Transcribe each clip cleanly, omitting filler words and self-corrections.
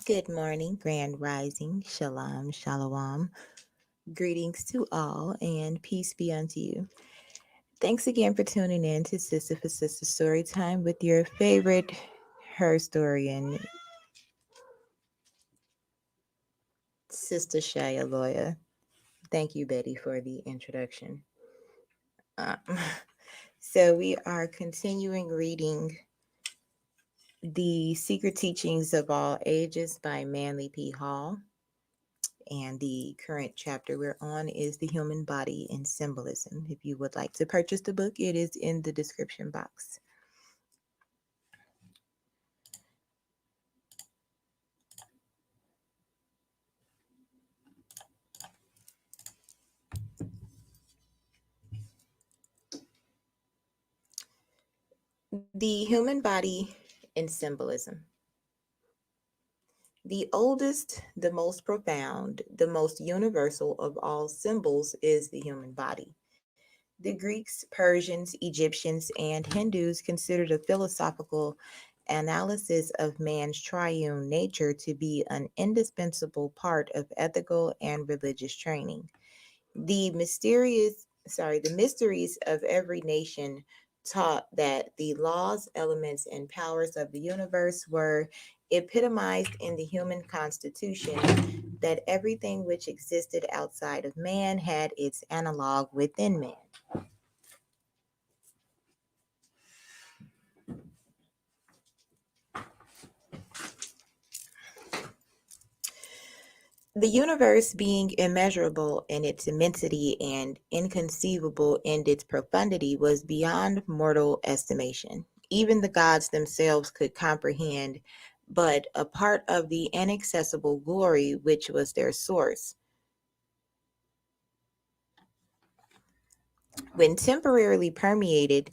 Good morning, Grand Rising, Shalom, Shalom. Greetings to all, and peace be unto you. Thanks again for tuning in to Sister for Sister Story Time with your favorite her historian, Sister ChayaFyah. Thank you, Betty, for the introduction. Um, so we are continuing reading The Secret Teachings of All Ages by Manly P. Hall. And the current chapter we're on is The Human Body in Symbolism. If you would like to purchase the book, it is in the description box. The Human Body in Symbolism. The oldest, the most profound, the most universal of all symbols is the human body. The Greeks, Persians, Egyptians, and Hindus considered a philosophical analysis of man's triune nature to be an indispensable part of ethical and religious training. The mysteries of every nation taught that the laws, elements, and powers of the universe were epitomized in the human constitution, that everything which existed outside of man had its analog within man. The universe, being immeasurable in its immensity and inconceivable in its profundity, was beyond mortal estimation. Even the gods themselves could comprehend but a part of the inaccessible glory which was their source. When temporarily permeated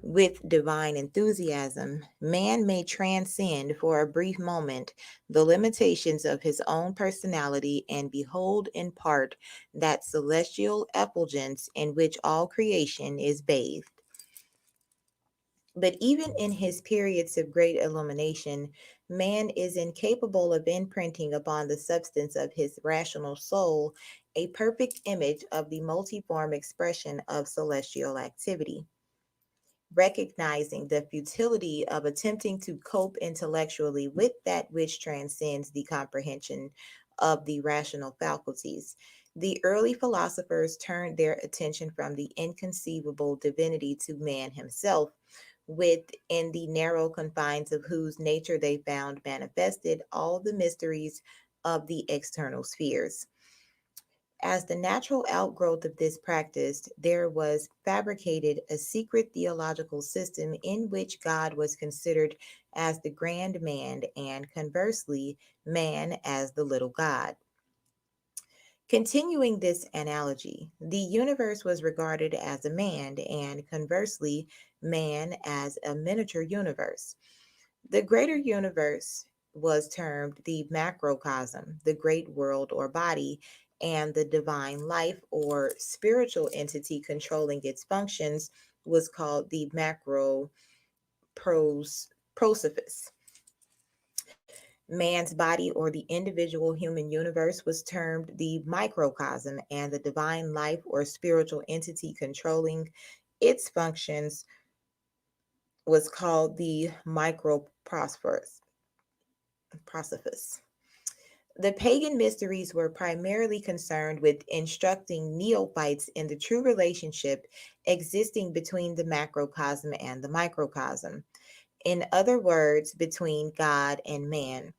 with divine enthusiasm, man may transcend for a brief moment the limitations of his own personality and behold in part that celestial effulgence in which all creation is bathed. But even in his periods of great illumination, man is incapable of imprinting upon the substance of his rational soul a perfect image of the multiform expression of celestial activity. Recognizing the futility of attempting to cope intellectually with that which transcends the comprehension of the rational faculties, the early philosophers turned their attention from the inconceivable divinity to man himself, within the narrow confines of whose nature they found manifested all the mysteries of the external spheres. As the natural outgrowth of this practice, there was fabricated a secret theological system in which God was considered as the grand man and conversely, man as the little God. Continuing this analogy, the universe was regarded as a man and conversely, man as a miniature universe. The greater universe was termed the macrocosm, the great world or body, and the divine life or spiritual entity controlling its functions was called the prosophis. Man's body or the individual human universe was termed the microcosm, and the divine life or spiritual entity controlling its functions was called the microprosophis. The pagan mysteries were primarily concerned with instructing neophytes in the true relationship existing between the macrocosm and the microcosm. In other words, between God and man.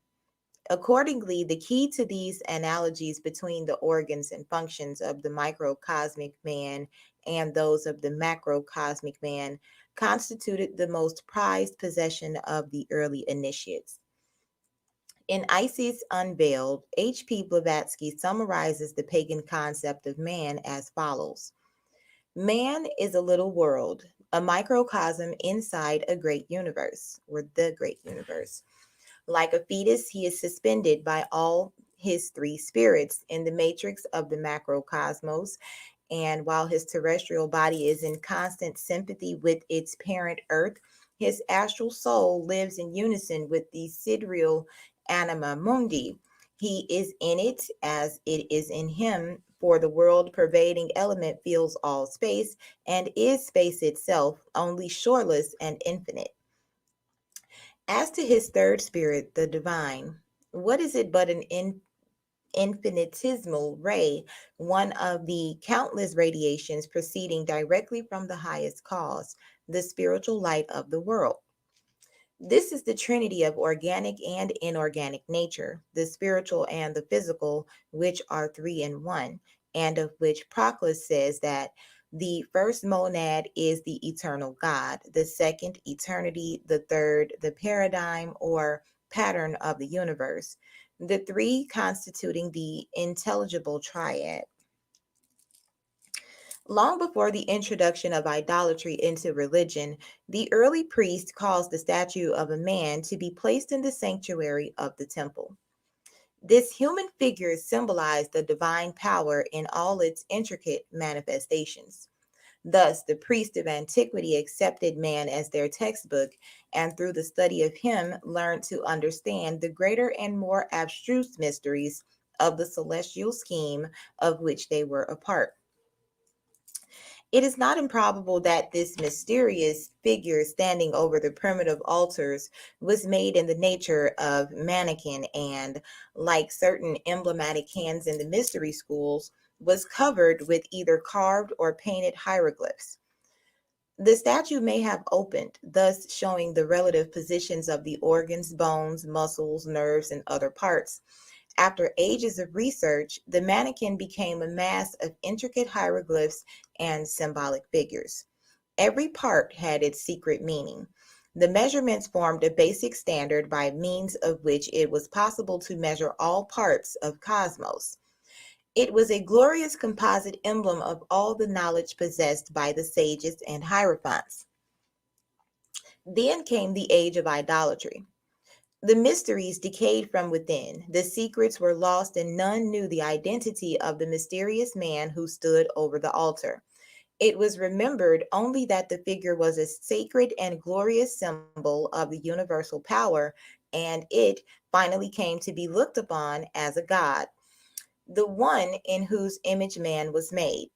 Accordingly, the key to these analogies between the organs and functions of the microcosmic man and those of the macrocosmic man constituted the most prized possession of the early initiates. In Isis Unveiled, H.P. Blavatsky summarizes the pagan concept of man as follows. Man is a little world, a microcosm inside a great universe, or the great universe. Like a fetus, he is suspended by all his three spirits in the matrix of the macrocosmos, and while his terrestrial body is in constant sympathy with its parent Earth, his astral soul lives in unison with the sidereal anima mundi. He is in it as it is in him, for the world pervading element fills all space and is space itself, only shoreless and infinite. As to his third spirit, the divine, what is it but an infinitesimal ray, one of the countless radiations proceeding directly from the highest cause, the spiritual light of the world? This is the trinity of organic and inorganic nature, the spiritual and the physical, which are three in one, and of which Proclus says that the first monad is the eternal God, the second eternity, the third the paradigm or pattern of the universe, the three constituting the intelligible triad. Long before the introduction of idolatry into religion, the early priest caused the statue of a man to be placed in the sanctuary of the temple. This human figure symbolized the divine power in all its intricate manifestations. Thus, the priests of antiquity accepted man as their textbook, and through the study of him, learned to understand the greater and more abstruse mysteries of the celestial scheme of which they were a part. It is not improbable that this mysterious figure standing over the primitive altars was made in the nature of mannequin and, like certain emblematic hands in the mystery schools, was covered with either carved or painted hieroglyphs. The statue may have opened, thus showing the relative positions of the organs, bones, muscles, nerves, and other parts. After ages of research, the mannequin became a mass of intricate hieroglyphs and symbolic figures. Every part had its secret meaning. The measurements formed a basic standard by means of which it was possible to measure all parts of cosmos. It was a glorious composite emblem of all the knowledge possessed by the sages and hierophants. Then came the age of idolatry. The mysteries decayed from within. The secrets were lost, and none knew the identity of the mysterious man who stood over the altar. It was remembered only that the figure was a sacred and glorious symbol of the universal power, and it finally came to be looked upon as a god, the one in whose image man was made.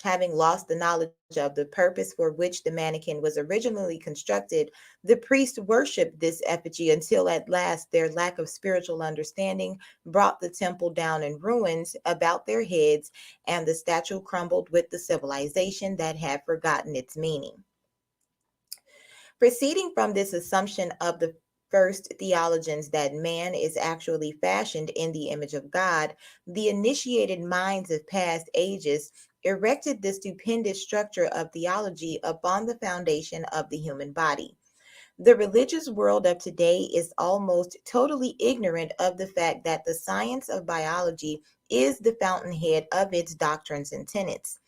Having lost the knowledge of the purpose for which the mannequin was originally constructed, the priests worshipped this effigy until at last their lack of spiritual understanding brought the temple down in ruins about their heads, and the statue crumbled with the civilization that had forgotten its meaning. Proceeding from this assumption of the first theologians that man is actually fashioned in the image of God, the initiated minds of past ages erected the stupendous structure of theology upon the foundation of the human body. The religious world of today is almost totally ignorant of the fact that the science of biology is the fountainhead of its doctrines and tenets.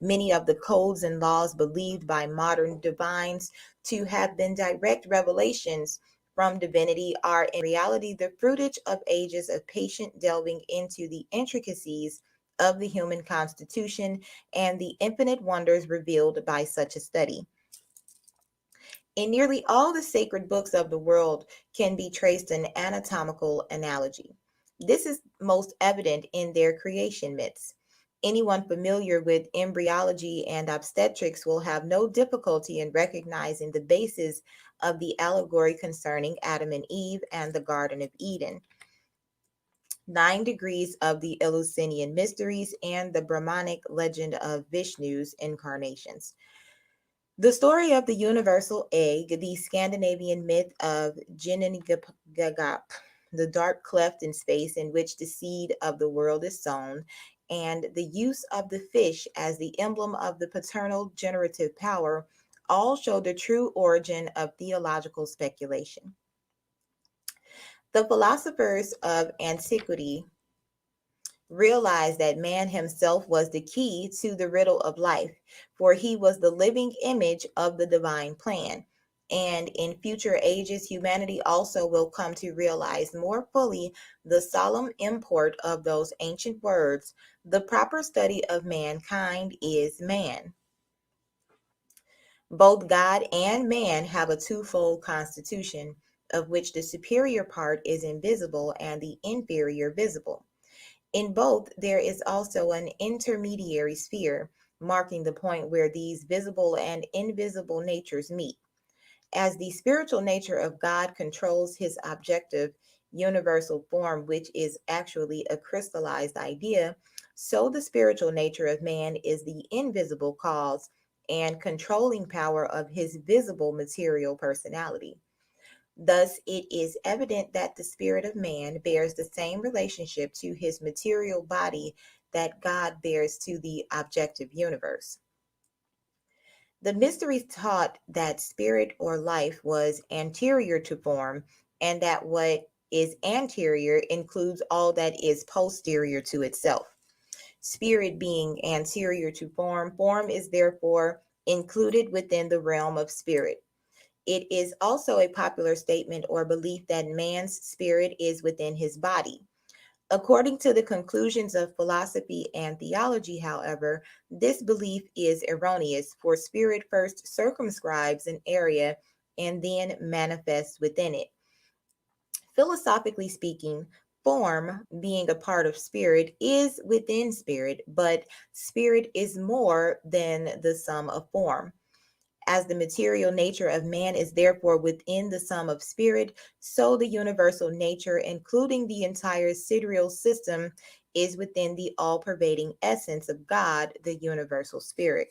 Many of the codes and laws believed by modern divines to have been direct revelations from divinity are in reality the fruitage of ages of patient delving into the intricacies of the human constitution and the infinite wonders revealed by such a study. In nearly all the sacred books of the world can be traced an anatomical analogy. This is most evident in their creation myths. Anyone familiar with embryology and obstetrics will have no difficulty in recognizing the basis of the allegory concerning Adam and Eve and the Garden of Eden, 9 degrees of the Eleusinian mysteries, and the Brahmanic legend of Vishnu's incarnations. The story of the universal egg, the Scandinavian myth of Ginnungagap, the dark cleft in space in which the seed of the world is sown, and the use of the fish as the emblem of the paternal generative power all show the true origin of theological speculation. The philosophers of antiquity realized that man himself was the key to the riddle of life, for he was the living image of the divine plan. And in future ages, humanity also will come to realize more fully the solemn import of those ancient words: the proper study of mankind is man. Both God and man have a twofold constitution. of which the superior part is invisible and the inferior visible. In both, there is also an intermediary sphere, marking the point where these visible and invisible natures meet. As the spiritual nature of God controls his objective universal form, which is actually a crystallized idea, so the spiritual nature of man is the invisible cause and controlling power of his visible material personality. Thus, it is evident that the spirit of man bears the same relationship to his material body that God bears to the objective universe. The mysteries taught that spirit or life was anterior to form, and that what is anterior includes all that is posterior to itself. Spirit being anterior to form, form is therefore included within the realm of spirit. It is also a popular statement or belief that man's spirit is within his body. According to the conclusions of philosophy and theology, however, this belief is erroneous, for spirit first circumscribes an area and then manifests within it. Philosophically speaking, form, being a part of spirit, is within spirit, but spirit is more than the sum of form. As the material nature of man is therefore within the sum of spirit, so the universal nature, including the entire sidereal system, is within the all-pervading essence of God, the universal spirit.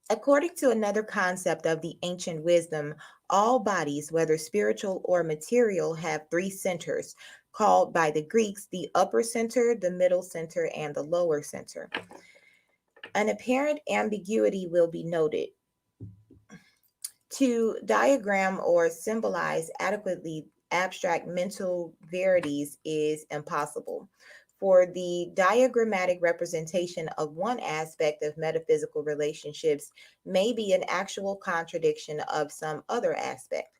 According to another concept of the ancient wisdom, all bodies, whether spiritual or material, have three centers, called by the Greeks the upper center, the middle center, and the lower center. An apparent ambiguity will be noted. To diagram or symbolize adequately abstract mental verities is impossible, for the diagrammatic representation of one aspect of metaphysical relationships may be an actual contradiction of some other aspect.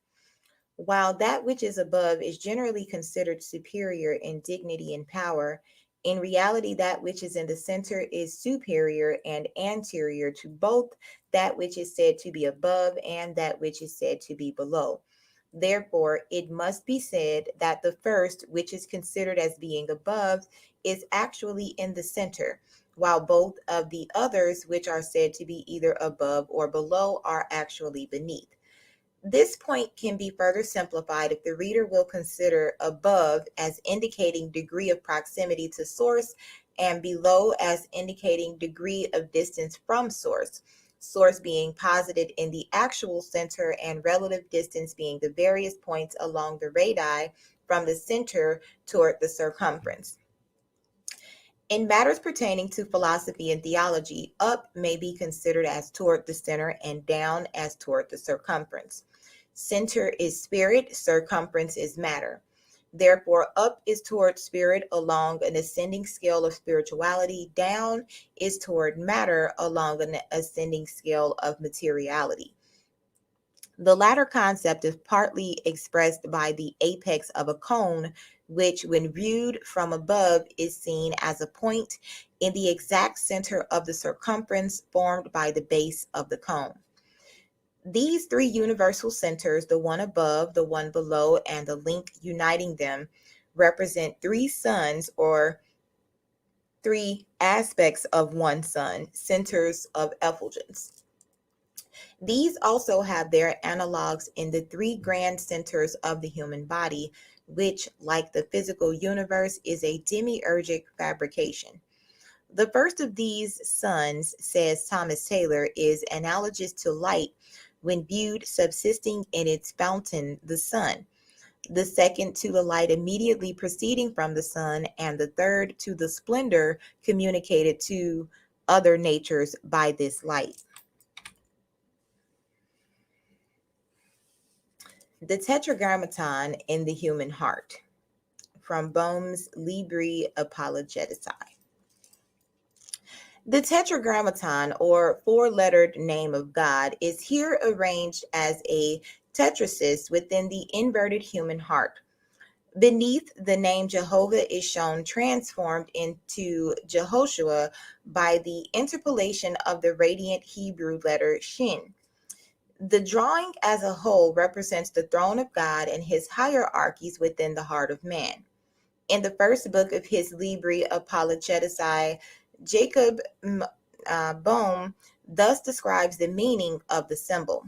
While that which is above is generally considered superior in dignity and power, in reality, that which is in the center is superior and anterior to both that which is said to be above and that which is said to be below. Therefore, it must be said that the first, which is considered as being above, is actually in the center, while both of the others, which are said to be either above or below, are actually beneath. This point can be further simplified if the reader will consider above as indicating degree of proximity to source and below as indicating degree of distance from source. Source being posited in the actual center and relative distance being the various points along the radii from the center toward the circumference. In matters pertaining to philosophy and theology, up may be considered as toward the center and down as toward the circumference. Center is spirit, circumference is matter. Therefore, up is toward spirit along an ascending scale of spirituality, down is toward matter along an ascending scale of materiality. The latter concept is partly expressed by the apex of a cone, which, when viewed from above, is seen as a point in the exact center of the circumference formed by the base of the cone. These three universal centers, the one above, the one below, and the link uniting them, represent three suns or three aspects of one sun, centers of effulgence. These also have their analogs in the three grand centers of the human body, which, like the physical universe, is a demiurgic fabrication. The first of these suns, says Thomas Taylor, is analogous to light when viewed subsisting in its fountain, the sun. The second to the light immediately proceeding from the sun, and the third to the splendor communicated to other natures by this light. The Tetragrammaton in the Human Heart, from Boehm's Libri Apologetici. The Tetragrammaton, or four-lettered name of God, is here arranged as a tetrasis within the inverted human heart. Beneath, the name Jehovah is shown transformed into Jehoshua by the interpolation of the radiant Hebrew letter Shin. The drawing as a whole represents the throne of God and his hierarchies within the heart of man. In the first book of his Libri Apologetici, Jacob Boehme thus describes the meaning of the symbol.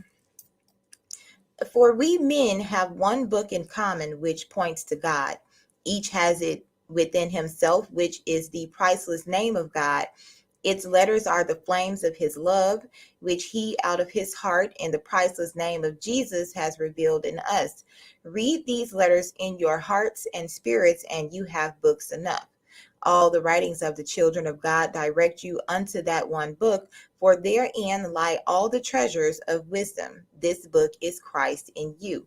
For we men have one book in common which points to God. Each has it within himself, which is the priceless name of God. Its letters are the flames of his love, which he out of his heart in the priceless name of Jesus has revealed in us. Read these letters in your hearts and spirits, and you have books enough. All the writings of the children of God direct you unto that one book, for therein lie all the treasures of wisdom. This book is Christ in you.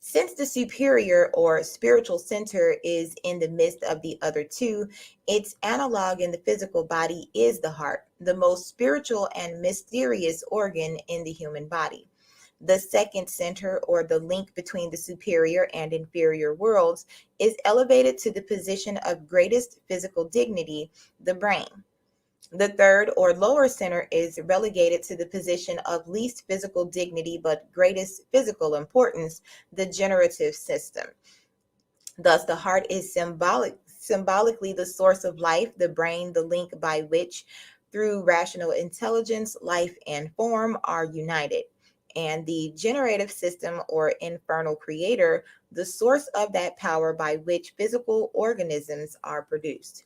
Since the superior or spiritual center is in the midst of the other two, its analog in the physical body is the heart, the most spiritual and mysterious organ in the human body. The second center, or the link between the superior and inferior worlds, is elevated to the position of greatest physical dignity, the brain. The third, or lower center, is relegated to the position of least physical dignity but greatest physical importance, the generative system. Thus, the heart is symbolically the source of life, the brain the link by which, through rational intelligence, life and form are united, and the generative system, or infernal creator, the source of that power by which physical organisms are produced.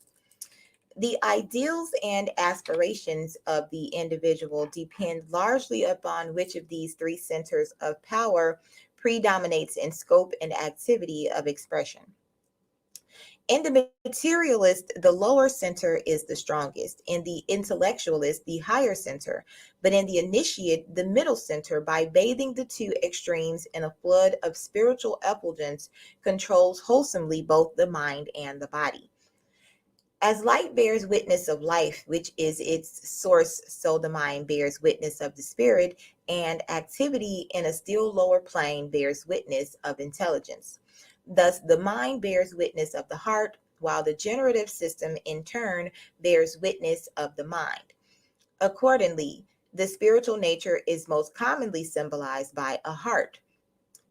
The ideals and aspirations of the individual depend largely upon which of these three centers of power predominates in scope and activity of expression. In the materialist, the lower center is the strongest. In the intellectualist, the higher center. But in the initiate, the middle center, by bathing the two extremes in a flood of spiritual effulgence, controls wholesomely both the mind and the body. As light bears witness of life, which is its source, so the mind bears witness of the spirit, and activity in a still lower plane bears witness of intelligence. Thus, the mind bears witness of the heart, while the generative system in turn bears witness of the mind. Accordingly, the spiritual nature is most commonly symbolized by a heart.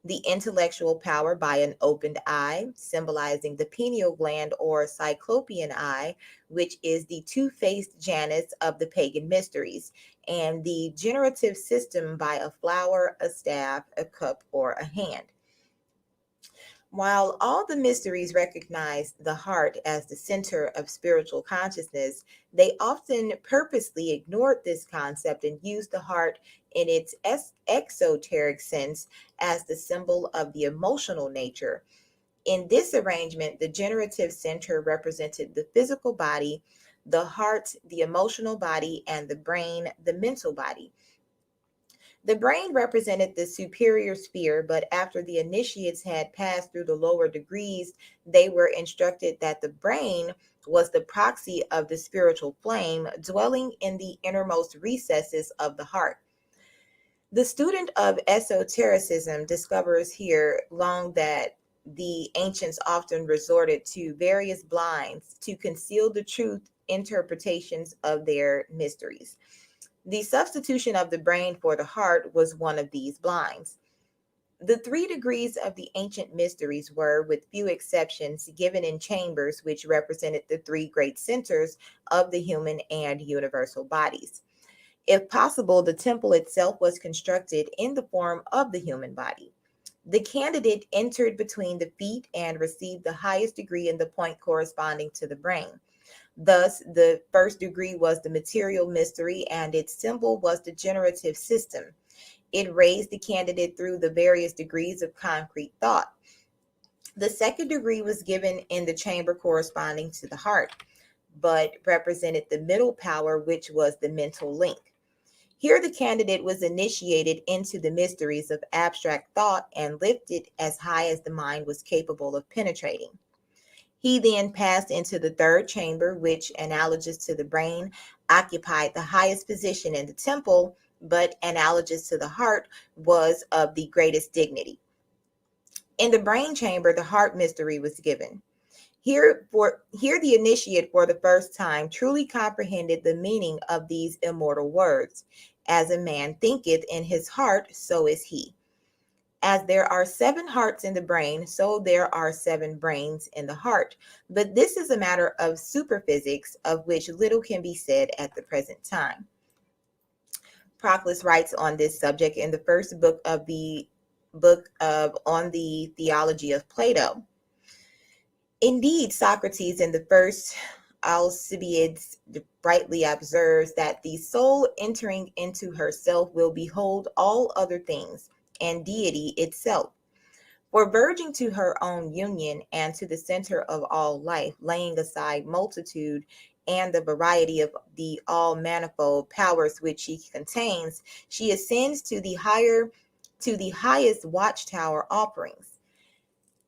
The intellectual power by an opened eye, symbolizing the pineal gland or cyclopean eye, which is the two-faced Janus of the pagan mysteries, and the generative system by a flower, a staff, a cup, or a hand. While all the mysteries recognize the heart as the center of spiritual consciousness, they often purposely ignored this concept and used the heart in its exoteric sense as the symbol of the emotional nature. In this arrangement, the generative center represented the physical body, the heart, the emotional body, and the brain, the mental body. The brain represented the superior sphere, but after the initiates had passed through the lower degrees, they were instructed that the brain was the proxy of the spiritual flame dwelling in the innermost recesses of the heart. The student of esotericism discovers here long that the ancients often resorted to various blinds to conceal the truth interpretations of their mysteries. The substitution of the brain for the heart was one of these blinds. The 3 degrees of the ancient mysteries were, with few exceptions, given in chambers which represented the 3 great centers of the human and universal bodies. If possible, the temple itself was constructed in the form of the human body. The candidate entered between the feet and received the highest degree in the point corresponding to the brain. Thus, the first degree was the material mystery, and its symbol was the generative system. It raised the candidate through the various degrees of concrete thought. The second degree was given in the chamber corresponding to the heart, but represented the middle power, which was the mental link. Here, the candidate was initiated into the mysteries of abstract thought and lifted as high as the mind was capable of penetrating. He then passed into the third chamber, which, analogous to the brain, occupied the highest position in the temple, but analogous to the heart, was of the greatest dignity. In the brain chamber, the heart mystery was given. Here the initiate for the first time truly comprehended the meaning of these immortal words. As a man thinketh in his heart, so is he. As there are 7 hearts in the brain, so there are 7 brains in the heart. But this is a matter of superphysics, of which little can be said at the present time. Proclus writes on this subject in the first book of On the Theology of Plato. Indeed, Socrates in the first Alcibiades brightly observes that the soul entering into herself will behold all other things, and deity itself. For verging to her own union and to the center of all life, laying aside multitude and the variety of the all manifold powers which she contains, she ascends to the highest watchtower offerings.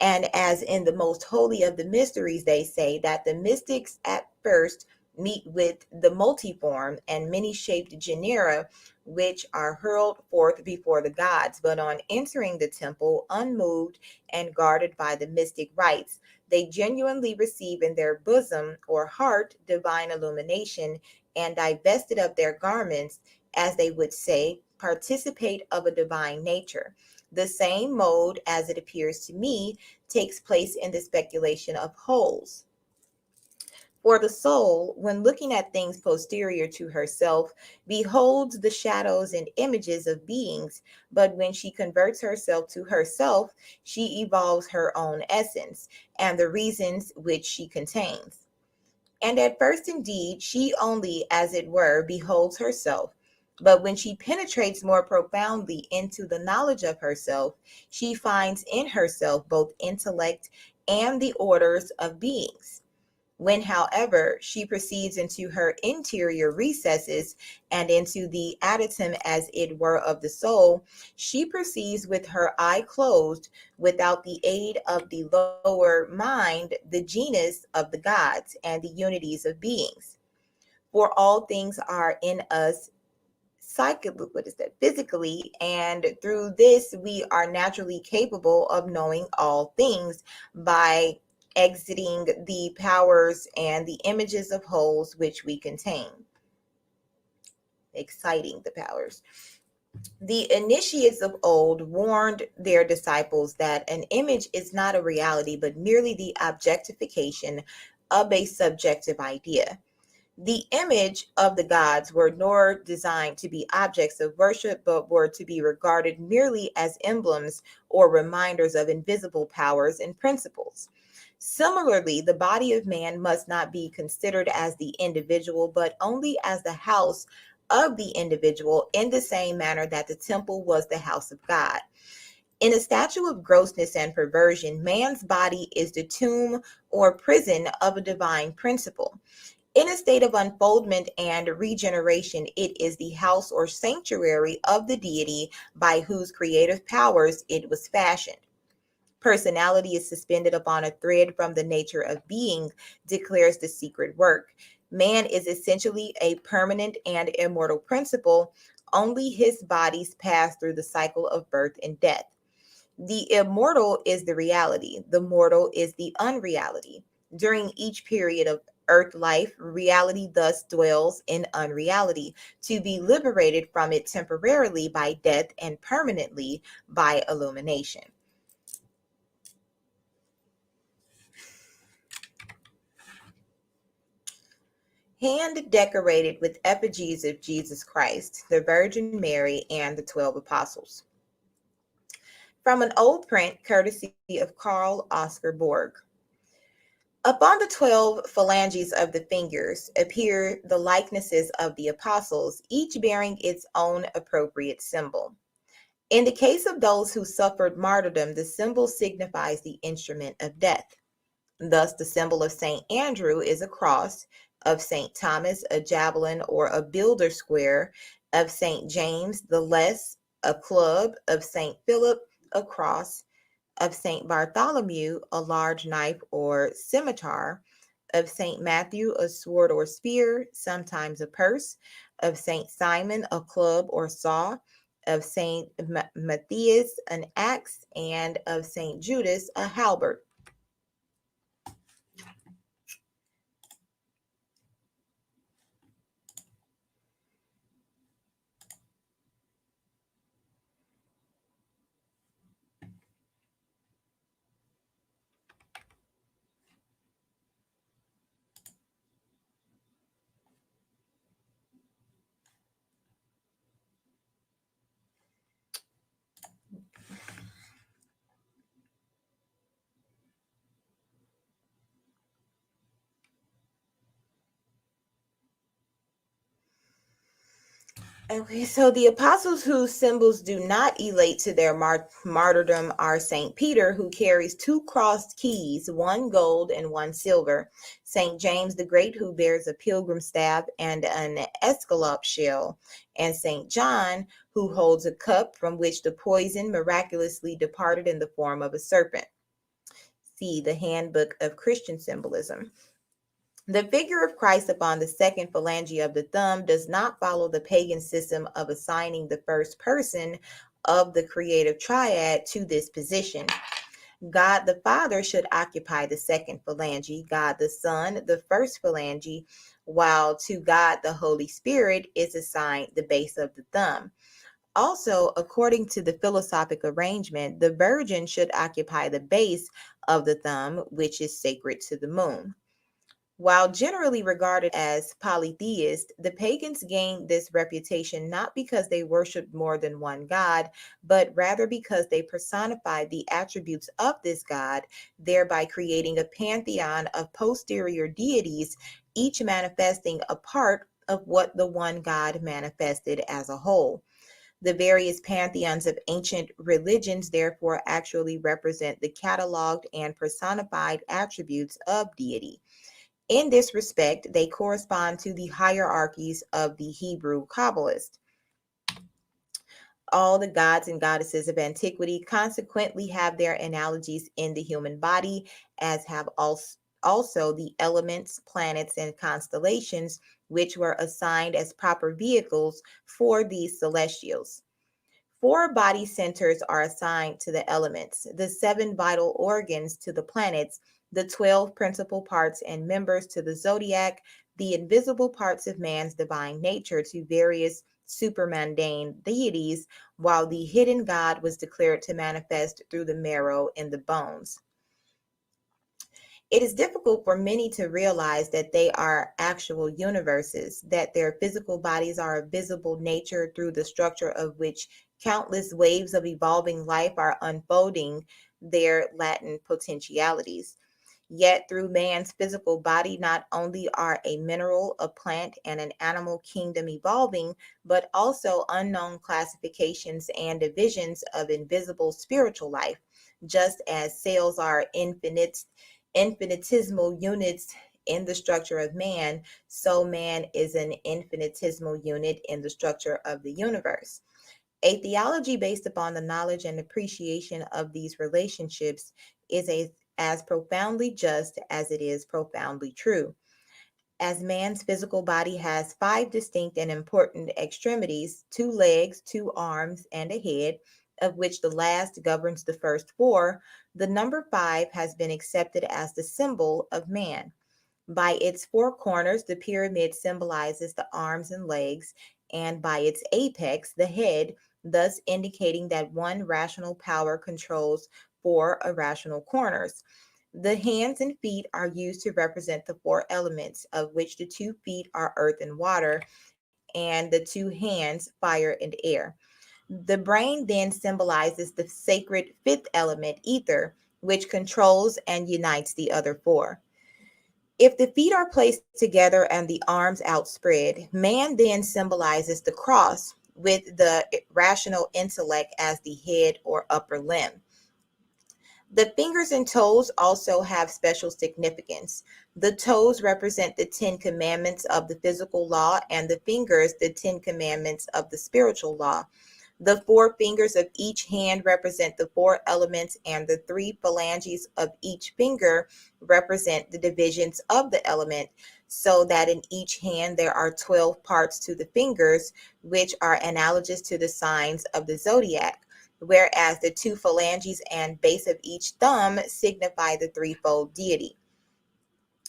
And as in the most holy of the mysteries, they say that the mystics at first meet with the multiform and many-shaped genera which are hurled forth before the gods, but on entering the temple, unmoved and guarded by the mystic rites, they genuinely receive in their bosom or heart divine illumination, and divested of their garments, as they would say, participate of a divine nature. The same mode, as it appears to me, takes place in the speculation of wholes. For the soul, when looking at things posterior to herself, beholds the shadows and images of beings, but when she converts herself to herself, she evolves her own essence and the reasons which she contains. And at first, indeed, she only, as it were, beholds herself. But when she penetrates more profoundly into the knowledge of herself, she finds in herself both intellect and the orders of beings. When, however, she proceeds into her interior recesses and into the adytum, as it were, of the soul, she perceives with her eye closed, without the aid of the lower mind, the genus of the gods and the unities of beings. For all things are in us physically, and through this we are naturally capable of knowing all things by exiting the powers and the images of wholes which we contain, exciting the powers. The initiates of old warned their disciples that an image is not a reality, but merely the objectification of a subjective idea. The image of the gods were nor designed to be objects of worship, but were to be regarded merely as emblems or reminders of invisible powers and principles. Similarly, the body of man must not be considered as the individual, but only as the house of the individual, in the same manner that the temple was the house of God. In a statue of grossness and perversion, man's body is the tomb or prison of a divine principle. In a state of unfoldment and regeneration, it is the house or sanctuary of the deity by whose creative powers it was fashioned. Personality is suspended upon a thread from the nature of being, declares the secret work. Man is essentially a permanent and immortal principle. Only his bodies pass through the cycle of birth and death. The immortal is the reality, the mortal is the unreality. During each period of earth life, reality thus dwells in unreality, to be liberated from it temporarily by death and permanently by illumination. Hand decorated with effigies of Jesus Christ, the Virgin Mary, and the 12 apostles. From an old print, courtesy of Carl Oscar Borg. Upon the 12 phalanges of the fingers appear the likenesses of the apostles, each bearing its own appropriate symbol. In the case of those who suffered martyrdom, the symbol signifies the instrument of death. Thus, the symbol of St. Andrew is a cross, of St. Thomas, a javelin or a builder square, of St. James, the less, a club, of St. Philip, a cross, of St. Bartholomew, a large knife or scimitar, of St. Matthew, a sword or spear, sometimes a purse, of St. Simon, a club or saw, of St. Matthias, an axe, and of St. Judas, a halberd. Okay, so the apostles whose symbols do not elate to their martyrdom are Saint Peter, who carries two crossed keys, one gold and one silver; Saint James the Great, who bears a pilgrim staff and an escallop shell; and Saint John, who holds a cup from which the poison miraculously departed in the form of a serpent. See the Handbook of Christian Symbolism. The figure of Christ upon the second phalange of the thumb does not follow the pagan system of assigning the first person of the creative triad to this position. God the Father should occupy the second phalange, God the Son the first phalange, while to God the Holy Spirit is assigned the base of the thumb. Also, according to the philosophic arrangement, the Virgin should occupy the base of the thumb, which is sacred to the moon. While generally regarded as polytheist, the pagans gained this reputation not because they worshiped more than one god, but rather because they personified the attributes of this god, thereby creating a pantheon of posterior deities, each manifesting a part of what the one god manifested as a whole. The various pantheons of ancient religions therefore actually represent the cataloged and personified attributes of deity. In this respect, they correspond to the hierarchies of the Hebrew Kabbalist. All the gods and goddesses of antiquity consequently have their analogies in the human body, as have also the elements, planets, and constellations, which were assigned as proper vehicles for these celestials. 4 body centers are assigned to the elements, the 7 vital organs to the planets, the 12 principal parts and members to the zodiac, the invisible parts of man's divine nature to various supermundane deities, while the hidden God was declared to manifest through the marrow in the bones. It is difficult for many to realize that they are actual universes, that their physical bodies are of visible nature through the structure of which countless waves of evolving life are unfolding their latent potentialities. Yet, through man's physical body, not only are a mineral, a plant, and an animal kingdom evolving, but also unknown classifications and divisions of invisible spiritual life, just as cells are infinitesimal units in the structure of man, so man is an infinitesimal unit in the structure of the universe. A theology based upon the knowledge and appreciation of these relationships is as profoundly just as it is profoundly true. As man's physical body has 5 distinct and important extremities, 2 legs, 2 arms, and a head, of which the last governs the first 4, the number 5 has been accepted as the symbol of man. By its 4 corners, the pyramid symbolizes the arms and legs, and by its apex, the head, thus indicating that one rational power controls 4 irrational corners. The hands and feet are used to represent the 4 elements, of which the 2 feet are earth and water, and the 2 hands fire and air. The brain then symbolizes the sacred 5th element, ether, which controls and unites the other 4. If the feet are placed together and the arms outspread, man then symbolizes the cross with the rational intellect as the head or upper limb. The fingers and toes also have special significance. The toes represent the 10 commandments of the physical law, and the fingers the 10 commandments of the spiritual law. The 4 fingers of each hand represent the 4 elements, and the 3 phalanges of each finger represent the divisions of the element, so that in each hand there are 12 parts to the fingers, which are analogous to the signs of the zodiac, whereas the 2 phalanges and base of each thumb signify the threefold deity.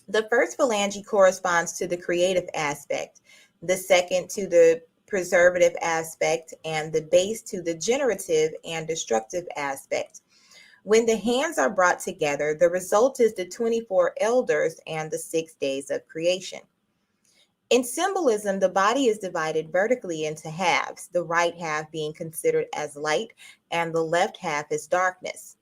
The first phalange corresponds to the creative aspect, the second to the preservative aspect, and the base to the generative and destructive aspect. When the hands are brought together, the result is the 24 elders and the 6 days of creation. In symbolism, the body is divided vertically into halves, the right half being considered as light and the left half as darkness.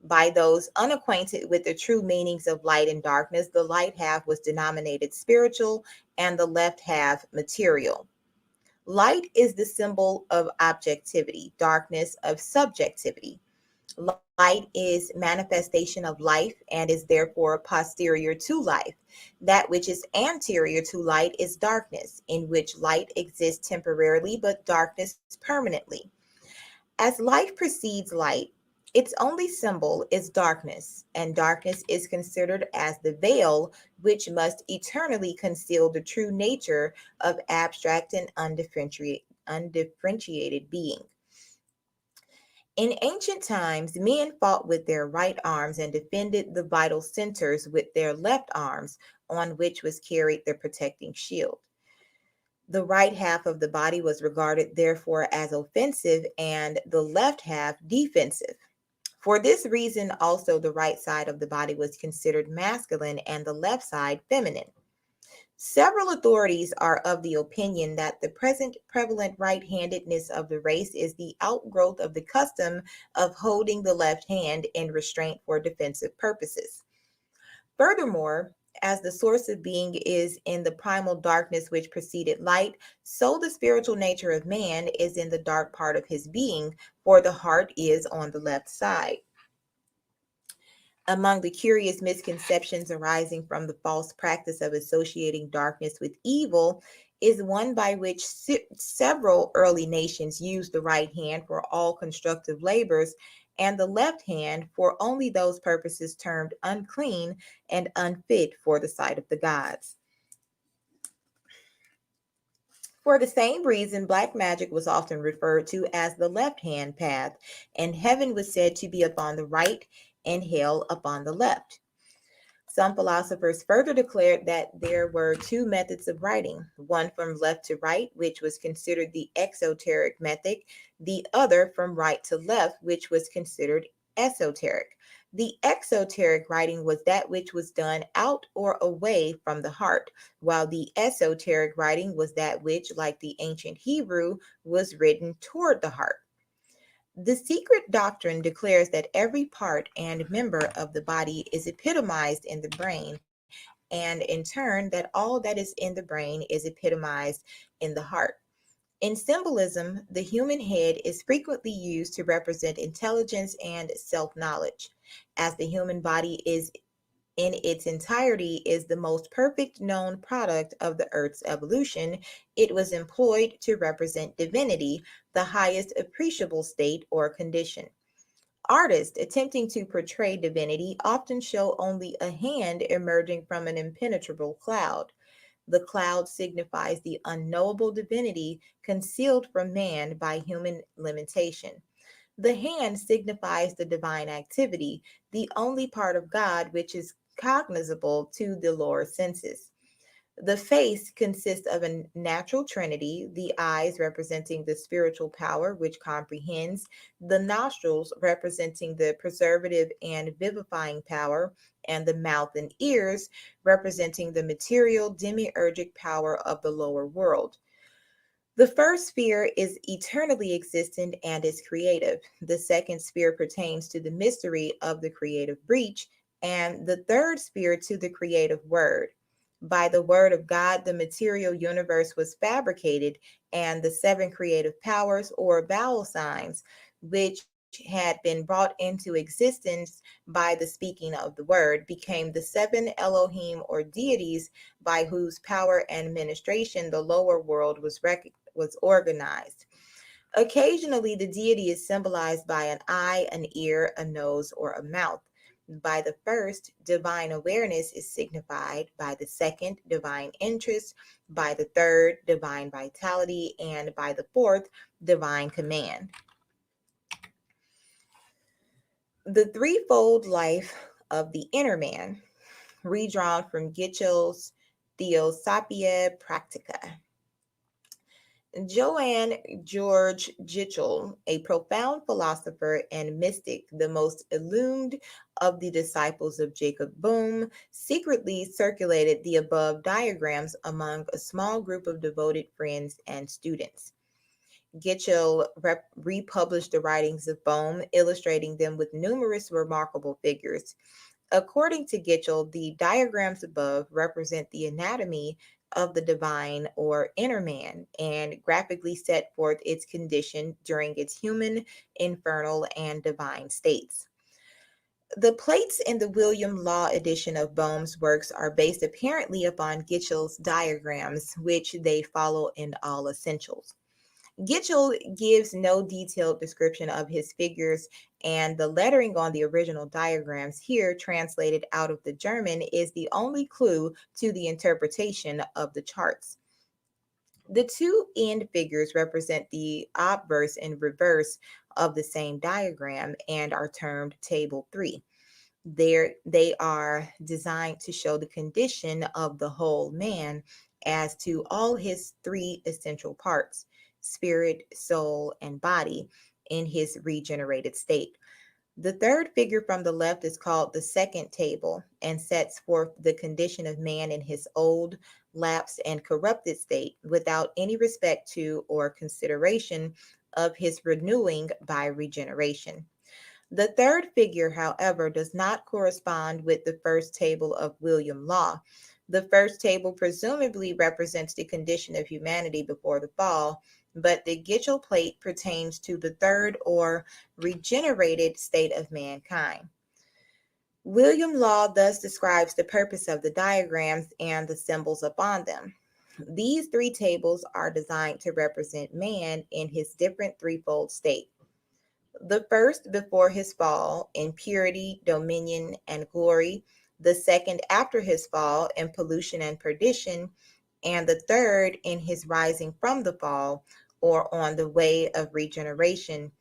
By those unacquainted with the true meanings of light and darkness, the light half was denominated spiritual and the left half material. Light is the symbol of objectivity, darkness of subjectivity. Light is manifestation of life and is therefore posterior to life. That which is anterior to light is darkness, in which light exists temporarily but darkness permanently. As life precedes light, its only symbol is darkness, and darkness is considered as the veil which must eternally conceal the true nature of abstract and undifferentiated being. In ancient times, men fought with their right arms and defended the vital centers with their left arms, on which was carried the protecting shield. The right half of the body was regarded, therefore, as offensive and the left half defensive. For this reason, also, the right side of the body was considered masculine and the left side feminine. Several authorities are of the opinion that the present prevalent right-handedness of the race is the outgrowth of the custom of holding the left hand in restraint for defensive purposes. Furthermore, as the source of being is in the primal darkness which preceded light, so the spiritual nature of man is in the dark part of his being, for the heart is on the left side. Among the curious misconceptions arising from the false practice of associating darkness with evil is one by which several early nations used the right hand for all constructive labors and the left hand for only those purposes termed unclean and unfit for the sight of the gods. For the same reason, black magic was often referred to as the left hand path, and heaven was said to be upon the right and hell upon the left. Some philosophers further declared that there were two methods of writing, one from left to right, which was considered the exoteric method, the other from right to left, which was considered esoteric. The exoteric writing was that which was done out or away from the heart, while the esoteric writing was that which, like the ancient Hebrew, was written toward the heart. The secret doctrine declares that every part and member of the body is epitomized in the brain, and in turn, that all that is in the brain is epitomized in the heart. In symbolism, the human head is frequently used to represent intelligence and self-knowledge. As the human body is in its entirety is the most perfect known product of the Earth's evolution, it was employed to represent divinity, the highest appreciable state or condition. Artists attempting to portray divinity often show only a hand emerging from an impenetrable cloud. The cloud signifies the unknowable divinity concealed from man by human limitation. The hand signifies the divine activity, the only part of God which is cognizable to the lower senses. The face consists of a natural trinity, the eyes representing the spiritual power which comprehends, the nostrils representing the preservative and vivifying power, and the mouth and ears representing the material demiurgic power of the lower world. The first sphere is eternally existent and is creative. The second sphere pertains to the mystery of the creative breach, and the third sphere to the creative word. By the word of God, the material universe was fabricated, and the seven creative powers or vowel signs, which had been brought into existence by the speaking of the word, became the seven Elohim or deities by whose power and administration the lower world was organized. Occasionally, the deity is symbolized by an eye, an ear, a nose, or a mouth. By the first, divine awareness is signified. By the second, divine interest. By the third, divine vitality. And by the fourth, divine command. The threefold life of the inner man, redrawn from Gitchel's Theosophia Practica. Johann George Gitchel, a profound philosopher and mystic, the most illumined of the disciples of Jacob Boehme, secretly circulated the above diagrams among a small group of devoted friends and students. Gitchel republished the writings of Boehme, illustrating them with numerous remarkable figures. According to Gitchel, the diagrams above represent the anatomy of the divine or inner man, and graphically set forth its condition during its human, infernal, and divine states. The plates in the William Law edition of Boehm's works are based apparently upon Gitchel's diagrams, which they follow in all essentials. Gitchell gives no detailed description of his figures, and the lettering on the original diagrams here, translated out of the German, is the only clue to the interpretation of the charts. The two end figures represent the obverse and reverse of the same diagram and are termed Table 3. They are designed to show the condition of the whole man as to all his three essential parts, spirit, soul, and body, in his regenerated state. The third figure from the left is called the second table and sets forth the condition of man in his old, lapsed, and corrupted state without any respect to or consideration of his renewing by regeneration. The third figure, however, does not correspond with the first table of William Law. The first table presumably represents the condition of humanity before the fall, but the Gitchell plate pertains to the third or regenerated state of mankind. William Law thus describes the purpose of the diagrams and the symbols upon them. These three tables are designed to represent man in his different threefold state. The first before his fall in purity, dominion, and glory, the second after his fall in pollution and perdition, and the third in his rising from the fall or on the way of regeneration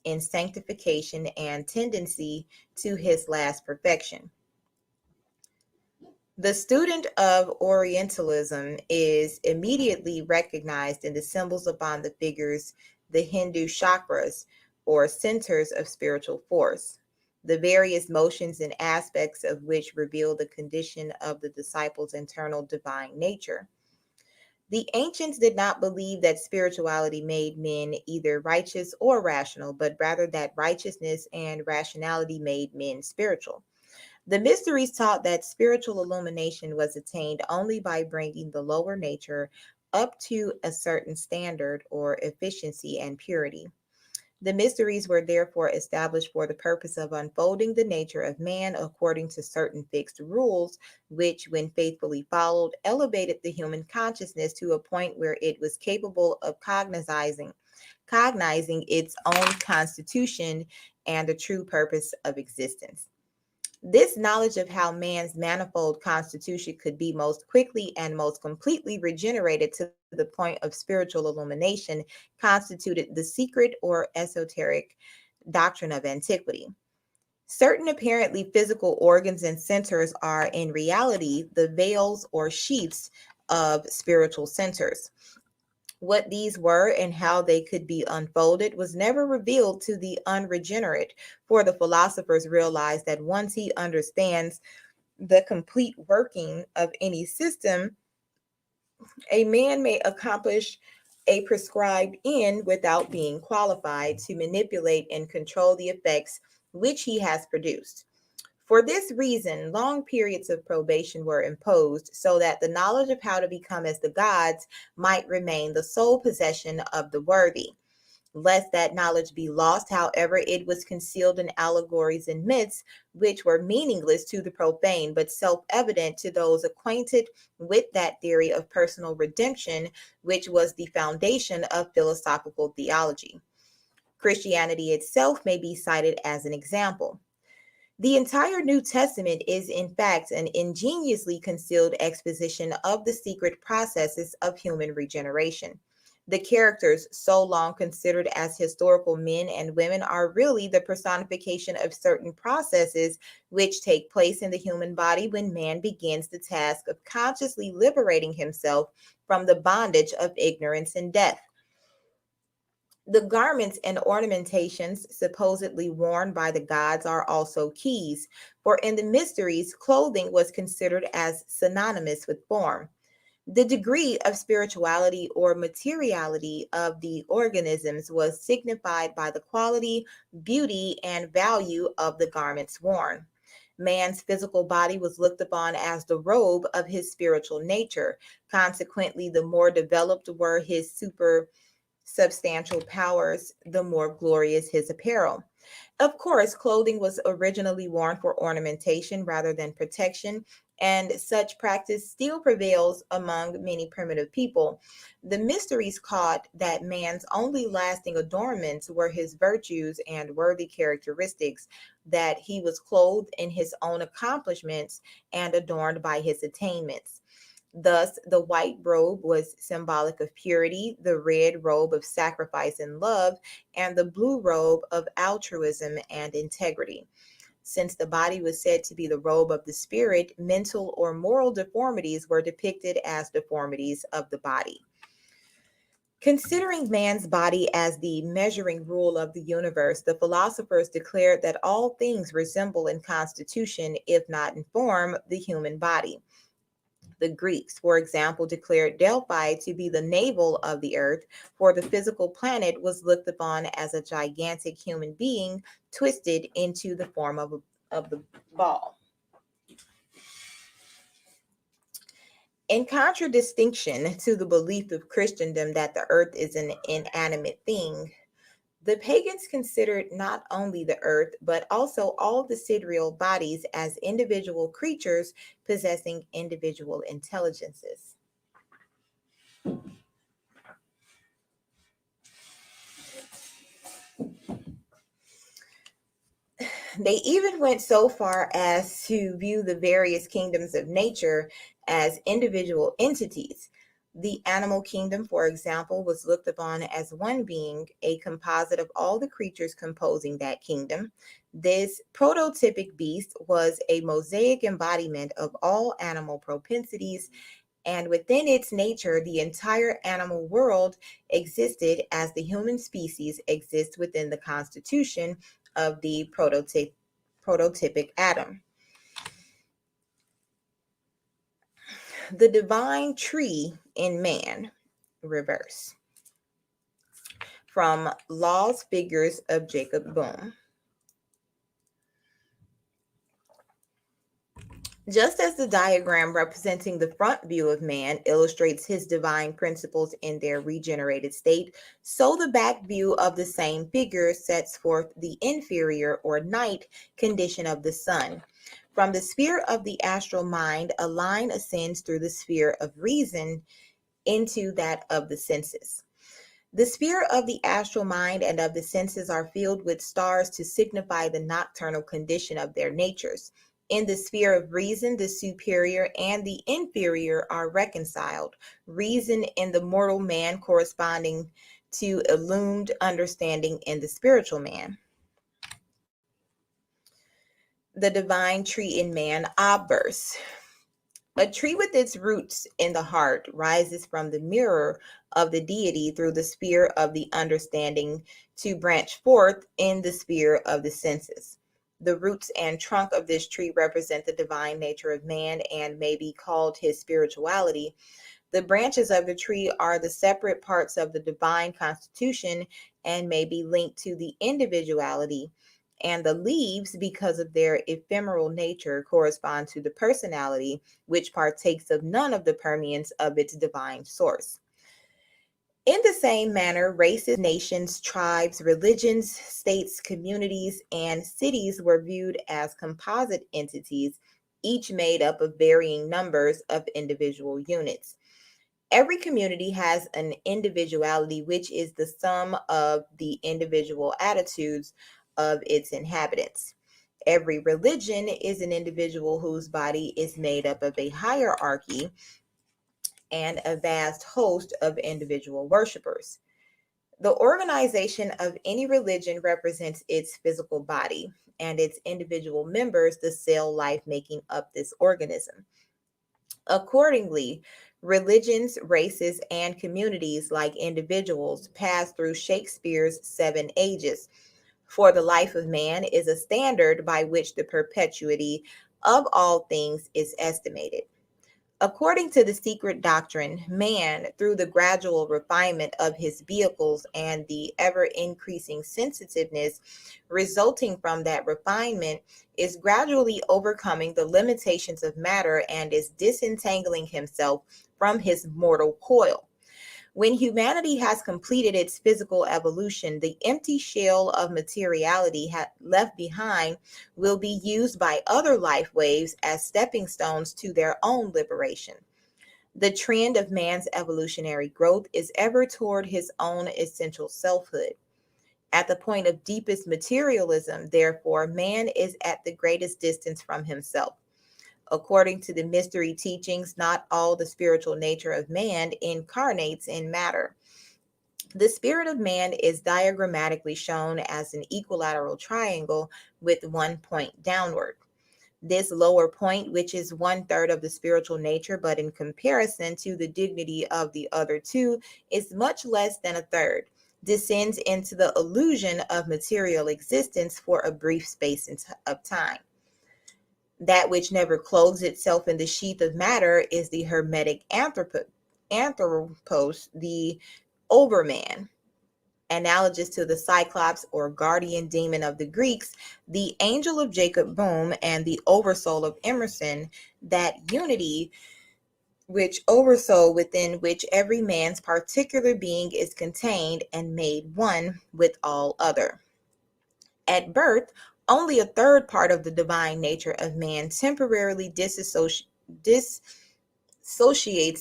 in sanctification and tendency to his last perfection. The student of Orientalism is immediately recognized in the symbols upon the figures, the Hindu chakras, or centers of spiritual force, the various motions and aspects of which reveal the condition of the disciple's internal divine nature. The ancients did not believe that spirituality made men either righteous or rational, but rather that righteousness and rationality made men spiritual. The mysteries taught that spiritual illumination was attained only by bringing the lower nature up to a certain standard or efficiency and purity. The mysteries were therefore established for the purpose of unfolding the nature of man according to certain fixed rules, which, when faithfully followed, elevated the human consciousness to a point where it was capable of cognizing its own constitution and the true purpose of existence. This knowledge of how man's manifold constitution could be most quickly and most completely regenerated to the point of spiritual illumination constituted the secret or esoteric doctrine of antiquity. Certain apparently physical organs and centers are in reality the veils or sheaths of spiritual centers. What these were and how they could be unfolded was never revealed to the unregenerate, for the philosophers realized that once he understands the complete working of any system, a man may accomplish a prescribed end without being qualified to manipulate and control the effects which he has produced. For this reason, long periods of probation were imposed so that the knowledge of how to become as the gods might remain the sole possession of the worthy. Lest that knowledge be lost, however, it was concealed in allegories and myths, which were meaningless to the profane, but self-evident to those acquainted with that theory of personal redemption, which was the foundation of philosophical theology. Christianity itself may be cited as an example. The entire New Testament is, in fact, an ingeniously concealed exposition of the secret processes of human regeneration. The characters, so long considered as historical men and women, are really the personification of certain processes which take place in the human body when man begins the task of consciously liberating himself from the bondage of ignorance and death. The garments and ornamentations supposedly worn by the gods are also keys, for in the mysteries, clothing was considered as synonymous with form. The degree of spirituality or materiality of the organisms was signified by the quality, beauty, and value of the garments worn. Man's physical body was looked upon as the robe of his spiritual nature. Consequently, the more developed were his super substantial powers, the more glorious his apparel. Of course, clothing was originally worn for ornamentation rather than protection, and such practice still prevails among many primitive people. The mysteries caught that man's only lasting adornments were his virtues and worthy characteristics, that he was clothed in his own accomplishments and adorned by his attainments. Thus, the white robe was symbolic of purity, the red robe of sacrifice and love, and the blue robe of altruism and integrity. Since the body was said to be the robe of the spirit, mental or moral deformities were depicted as deformities of the body. Considering man's body as the measuring rule of the universe, the philosophers declared that all things resemble in constitution, if not in form, the human body. The Greeks, for example, declared Delphi to be the navel of the earth, for the physical planet was looked upon as a gigantic human being twisted into the form of the ball. In contradistinction to the belief of Christendom that the earth is an inanimate thing, the pagans considered not only the earth, but also all the sidereal bodies as individual creatures possessing individual intelligences. They even went so far as to view the various kingdoms of nature as individual entities. The animal kingdom, for example, was looked upon as one being, a composite of all the creatures composing that kingdom. This prototypic beast was a mosaic embodiment of all animal propensities, and within its nature, the entire animal world existed as the human species exists within the constitution of the prototypic atom. The divine tree in man, reverse. From Law's Figures of Jacob Boehme. Just as the diagram representing the front view of man illustrates his divine principles in their regenerated state, so the back view of the same figure sets forth the inferior or night condition of the sun. From the sphere of the astral mind, a line ascends through the sphere of reason into that of the senses. The sphere of the astral mind and of the senses are filled with stars to signify the nocturnal condition of their natures. In the sphere of reason, the superior and the inferior are reconciled. Reason in the mortal man corresponding to illumined understanding in the spiritual man. The divine tree in man, Obverse. A tree with its roots in the heart rises from the mirror of the deity through the sphere of the understanding to branch forth in the sphere of the senses. The roots and trunk of this tree represent the divine nature of man and may be called his spirituality. The branches of the tree are the separate parts of the divine constitution and may be linked to the individuality, and the leaves, because of their ephemeral nature, correspond to the personality, which partakes of none of the permeance of its divine source. In the same manner, races, nations, tribes, religions, states, communities, and cities were viewed as composite entities, each made up of varying numbers of individual units. Every community has an individuality, which is the sum of the individual attitudes of its inhabitants. Every religion is an individual whose body is made up of a hierarchy and a vast host of individual worshipers. The organization of any religion represents its physical body and its individual members, the cell life making up this organism. Accordingly, religions, races, and communities, like individuals, pass through Shakespeare's 7 ages. For the life of man is a standard by which the perpetuity of all things is estimated. According to the secret doctrine, man, through the gradual refinement of his vehicles and the ever-increasing sensitiveness resulting from that refinement, is gradually overcoming the limitations of matter and is disentangling himself from his mortal coil. When humanity has completed its physical evolution, the empty shell of materiality left behind will be used by other life waves as stepping stones to their own liberation. The trend of man's evolutionary growth is ever toward his own essential selfhood. At the point of deepest materialism, therefore, man is at the greatest distance from himself. According to the mystery teachings, not all the spiritual nature of man incarnates in matter. The spirit of man is diagrammatically shown as an equilateral triangle with one point downward. This lower point, which is 1/3 of the spiritual nature, but in comparison to the dignity of the other two, is much less than a third, descends into the illusion of material existence for a brief space of time. That which never clothes itself in the sheath of matter is the hermetic anthropos, the overman, analogous to the Cyclops or guardian demon of the Greeks, the angel of Jacob Boehme, and the oversoul of Emerson, that unity which oversoul within which every man's particular being is contained and made one with all other. At birth, only a third part of the divine nature of man temporarily dissociates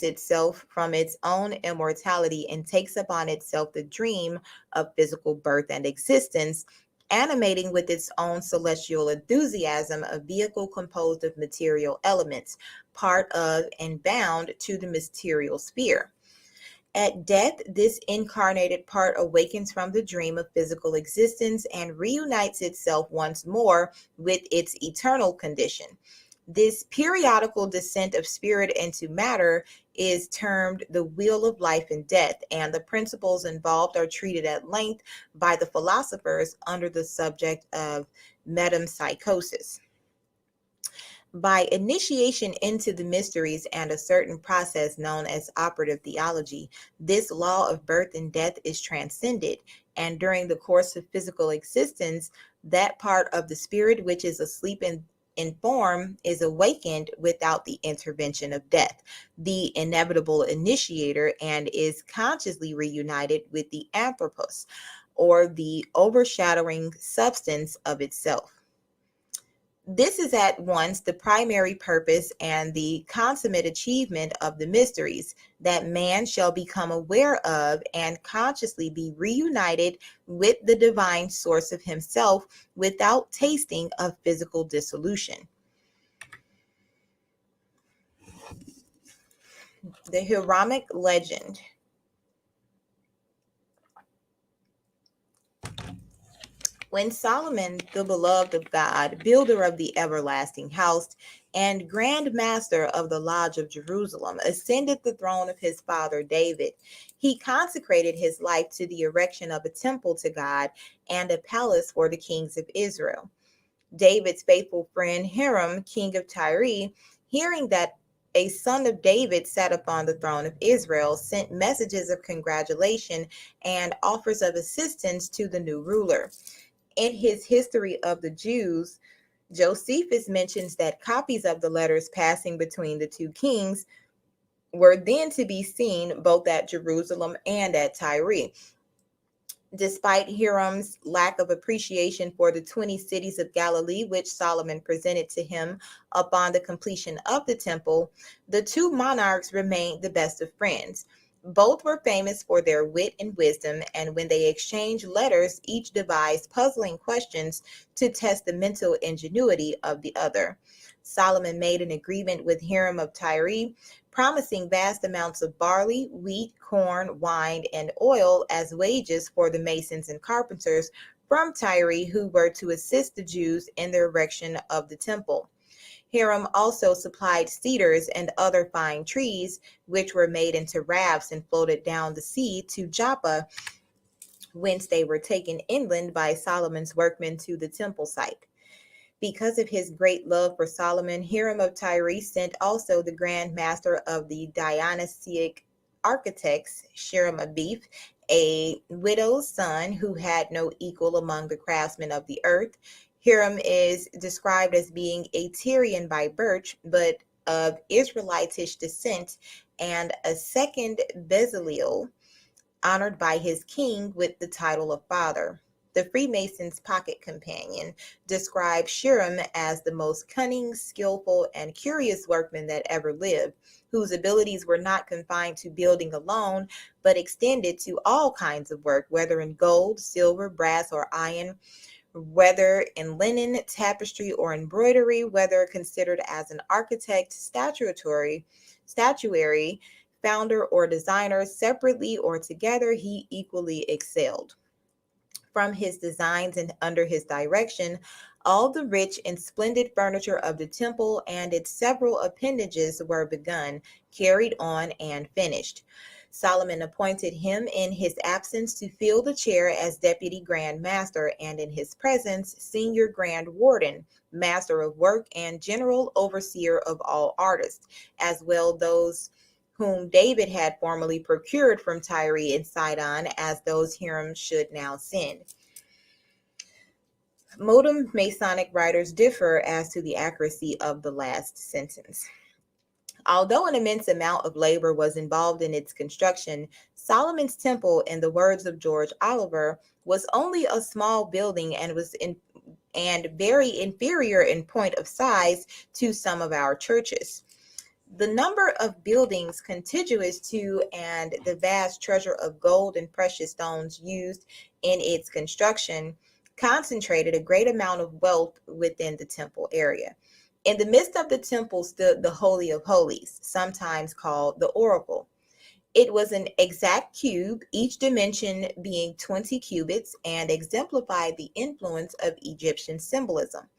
itself from its own immortality and takes upon itself the dream of physical birth and existence, animating with its own celestial enthusiasm a vehicle composed of material elements, part of and bound to the material sphere. At death, this incarnated part awakens from the dream of physical existence and reunites itself once more with its eternal condition. This periodical descent of spirit into matter is termed the wheel of life and death, and the principles involved are treated at length by the philosophers under the subject of metempsychosis. By initiation into the mysteries and a certain process known as operative theology, this law of birth and death is transcended, and during the course of physical existence, that part of the spirit which is asleep in form is awakened without the intervention of death, the inevitable initiator, and is consciously reunited with the anthropos, or the overshadowing substance of itself. This is at once the primary purpose and the consummate achievement of the mysteries, that man shall become aware of and consciously be reunited with the divine source of himself without tasting of physical dissolution. The Hiramic legend. When Solomon, the beloved of God, builder of the everlasting house, and grand master of the Lodge of Jerusalem, ascended the throne of his father David, he consecrated his life to the erection of a temple to God and a palace for the kings of Israel. David's faithful friend Hiram, king of Tyre, hearing that a son of David sat upon the throne of Israel, sent messages of congratulation and offers of assistance to the new ruler. In his History of the Jews, Josephus mentions that copies of the letters passing between the two kings were then to be seen both at Jerusalem and at Tyre. Despite Hiram's lack of appreciation for the 20 cities of Galilee, which Solomon presented to him upon the completion of the temple, the two monarchs remained the best of friends. Both were famous for their wit and wisdom, and when they exchanged letters, each devised puzzling questions to test the mental ingenuity of the other. Solomon made an agreement with Hiram of Tyre, promising vast amounts of barley, wheat, corn, wine, and oil as wages for the masons and carpenters from Tyre who were to assist the Jews in the erection of the temple. Hiram also supplied cedars and other fine trees, which were made into rafts and floated down the sea to Joppa, whence they were taken inland by Solomon's workmen to the temple site. Because of his great love for Solomon, Hiram of Tyre sent also the grand master of the Dionysiac architects, Shirem of Beef, a widow's son who had no equal among the craftsmen of the earth. Hiram is described as being a Tyrian by birth, but of Israelitish descent, and a second Bezaleel, honored by his king with the title of father. The Freemason's pocket companion describes Shirem as the most cunning, skillful, and curious workman that ever lived, whose abilities were not confined to building alone, but extended to all kinds of work, whether in gold, silver, brass, or iron, whether in linen, tapestry, or embroidery, whether considered as an architect, statuary, founder, or designer, separately or together, he equally excelled. From his designs and under his direction, all the rich and splendid furniture of the temple and its several appendages were begun, carried on, and finished. Solomon appointed him in his absence to fill the chair as deputy grand master, and in his presence senior grand warden, master of work, and general overseer of all artists, as well those whom David had formerly procured from Tyre and Sidon, as those Hiram should now send. Modern Masonic writers differ as to the accuracy of the last sentence. Although an immense amount of labor was involved in its construction, Solomon's Temple, in the words of George Oliver, was only a small building and very inferior in point of size to some of our churches. The number of buildings contiguous to and the vast treasure of gold and precious stones used in its construction concentrated a great amount of wealth within the temple area. In the midst of the temple stood the Holy of Holies, sometimes called the Oracle. It was an exact cube, each dimension being 20 cubits, and exemplified the influence of Egyptian symbolism.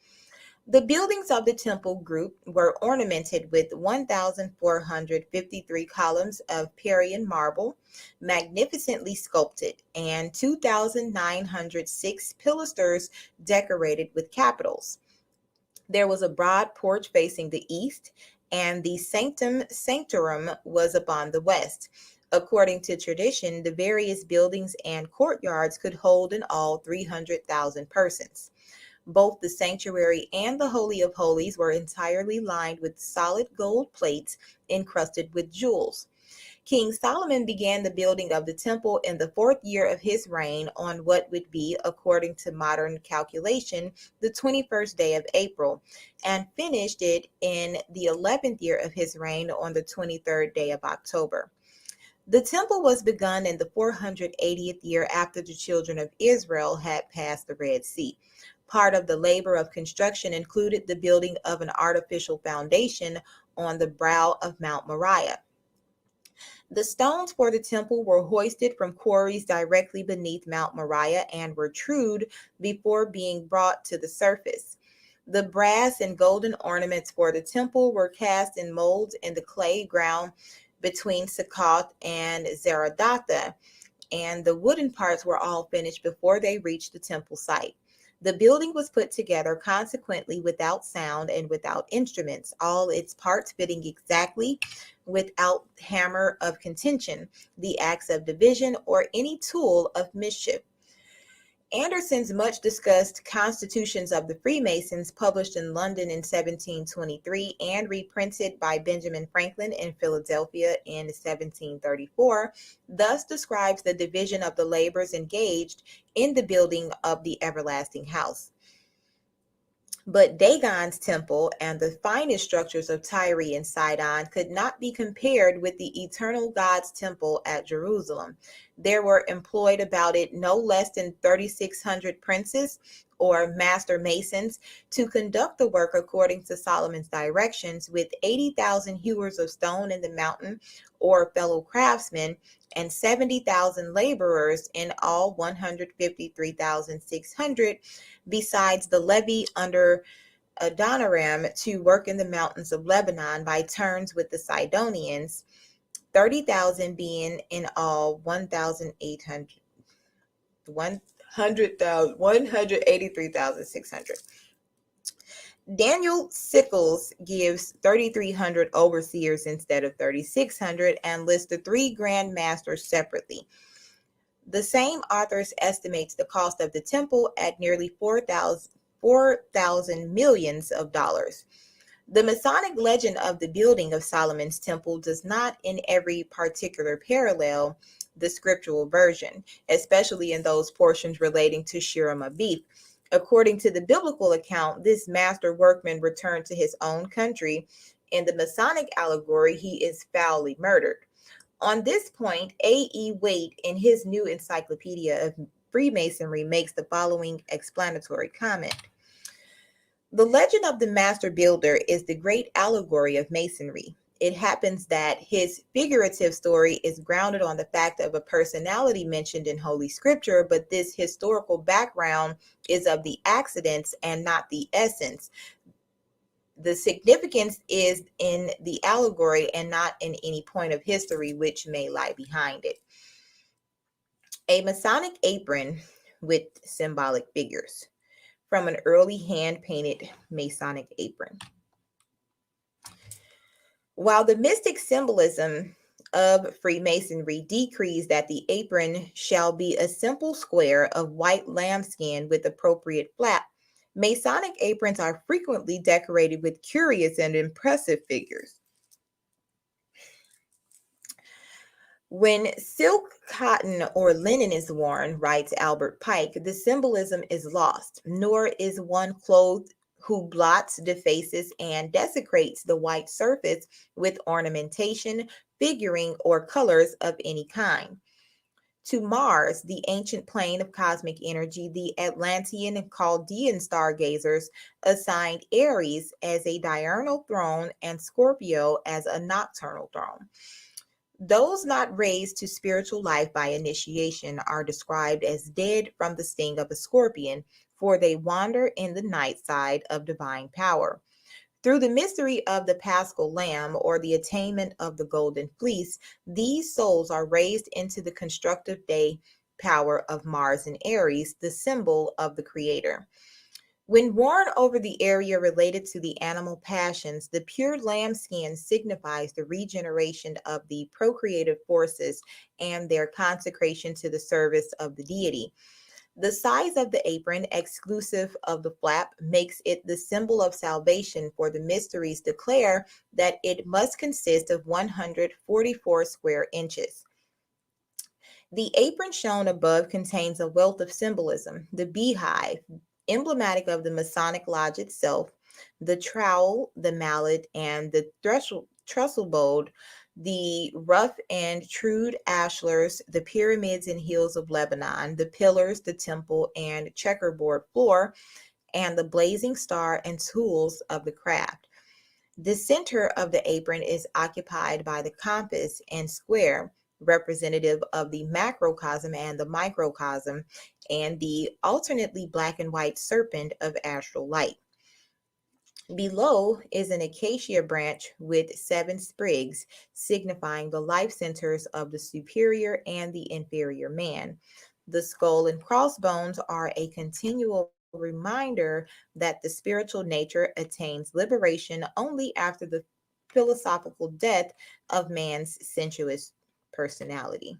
The buildings of the temple group were ornamented with 1,453 columns of Parian marble, magnificently sculpted, and 2,906 pilasters decorated with capitals. There was a broad porch facing the east, and the sanctum sanctorum was upon the west. According to tradition, the various buildings and courtyards could hold in all 300,000 persons. Both the sanctuary and the Holy of Holies were entirely lined with solid gold plates encrusted with jewels. King Solomon began the building of the temple in the 4th year of his reign on what would be, according to modern calculation, the 21st day of April, and finished it in the 11th year of his reign on the 23rd day of October. The temple was begun in the 480th year after the children of Israel had passed the Red Sea. Part of the labor of construction included the building of an artificial foundation on the brow of Mount Moriah. The stones for the temple were hoisted from quarries directly beneath Mount Moriah and were trued before being brought to the surface. The brass and golden ornaments for the temple were cast in molds in the clay ground between Succoth and Zeradatha, and the wooden parts were all finished before they reached the temple site. The building was put together consequently without sound and without instruments, all its parts fitting exactly, without hammer of contention, the axe of division, or any tool of mischief. Anderson's much discussed Constitutions of the Freemasons, published in London in 1723 and reprinted by Benjamin Franklin in Philadelphia in 1734, thus describes the division of the labors engaged in the building of the everlasting house. But Dagon's temple and the finest structures of Tyre and Sidon could not be compared with the eternal God's temple at Jerusalem. There were employed about it no less than 3,600 princes or master masons to conduct the work according to Solomon's directions, with 80,000 hewers of stone in the mountain or fellow craftsmen, and 70,000 laborers, in all 153,600, besides the levy under Adoniram to work in the mountains of Lebanon by turns with the Sidonians, 30,000 being in all 183,600. Daniel Sickles gives 3,300 overseers instead of 3,600 and lists the 3 grand masters separately. The same author estimates the cost of the temple at nearly 4,000 millions of dollars. The Masonic legend of the building of Solomon's temple does not in every particular parallel the scriptural version, especially in those portions relating to Shirem-Abith. According to the biblical account, this master workman returned to his own country. In the Masonic allegory, he is foully murdered. On this point, A.E. Waite, in his new Encyclopedia of Freemasonry, makes the following explanatory comment. The legend of the master builder is the great allegory of Masonry. It happens that his figurative story is grounded on the fact of a personality mentioned in Holy Scripture, but this historical background is of the accidents and not the essence. The significance is in the allegory and not in any point of history which may lie behind it. A Masonic apron with symbolic figures from an early hand-painted Masonic apron. While the mystic symbolism of Freemasonry decrees that the apron shall be a simple square of white lambskin with appropriate flap, Masonic aprons are frequently decorated with curious and impressive figures. When silk, cotton, or linen is worn, writes Albert Pike, the symbolism is lost, nor is one clothed who blots, defaces, and desecrates the white surface with ornamentation, figuring, or colors of any kind. To Mars, the ancient plane of cosmic energy, the Atlantean and Chaldean stargazers assigned Aries as a diurnal throne and Scorpio as a nocturnal throne. Those not raised to spiritual life by initiation are described as dead from the sting of a scorpion, for they wander in the night side of divine power. Through the mystery of the Paschal Lamb or the attainment of the Golden Fleece, these souls are raised into the constructive day power of Mars and Aries, the symbol of the Creator. When worn over the area related to the animal passions, the pure lambskin signifies the regeneration of the procreative forces and their consecration to the service of the deity. The size of the apron, exclusive of the flap, makes it the symbol of salvation, for the mysteries declare that it must consist of 144 square inches. The apron shown above contains a wealth of symbolism. The beehive, emblematic of the Masonic Lodge itself, the trowel, the mallet, and the trestle board, the rough and trued ashlars, the pyramids and hills of Lebanon, the pillars, the temple, and checkerboard floor, and the blazing star and tools of the craft. The center of the apron is occupied by the compass and square, representative of the macrocosm and the microcosm, and the alternately black and white serpent of astral light. Below is an acacia branch with 7 sprigs, signifying the life centers of the superior and the inferior man. The skull and crossbones are a continual reminder that the spiritual nature attains liberation only after the philosophical death of man's sensuous personality.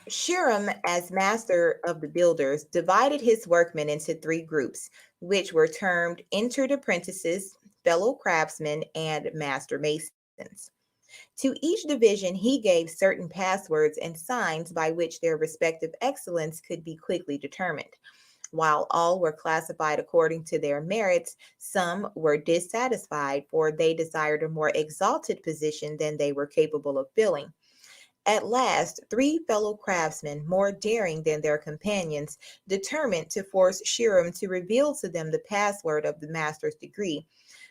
Shirem, as master of the builders, divided his workmen into 3 groups, which were termed entered apprentices, fellow craftsmen, and master masons. To each division, he gave certain passwords and signs by which their respective excellence could be quickly determined. While all were classified according to their merits, some were dissatisfied, for they desired a more exalted position than they were capable of filling. At last, 3 fellow craftsmen, more daring than their companions, determined to force Shirem to reveal to them the password of the master's degree.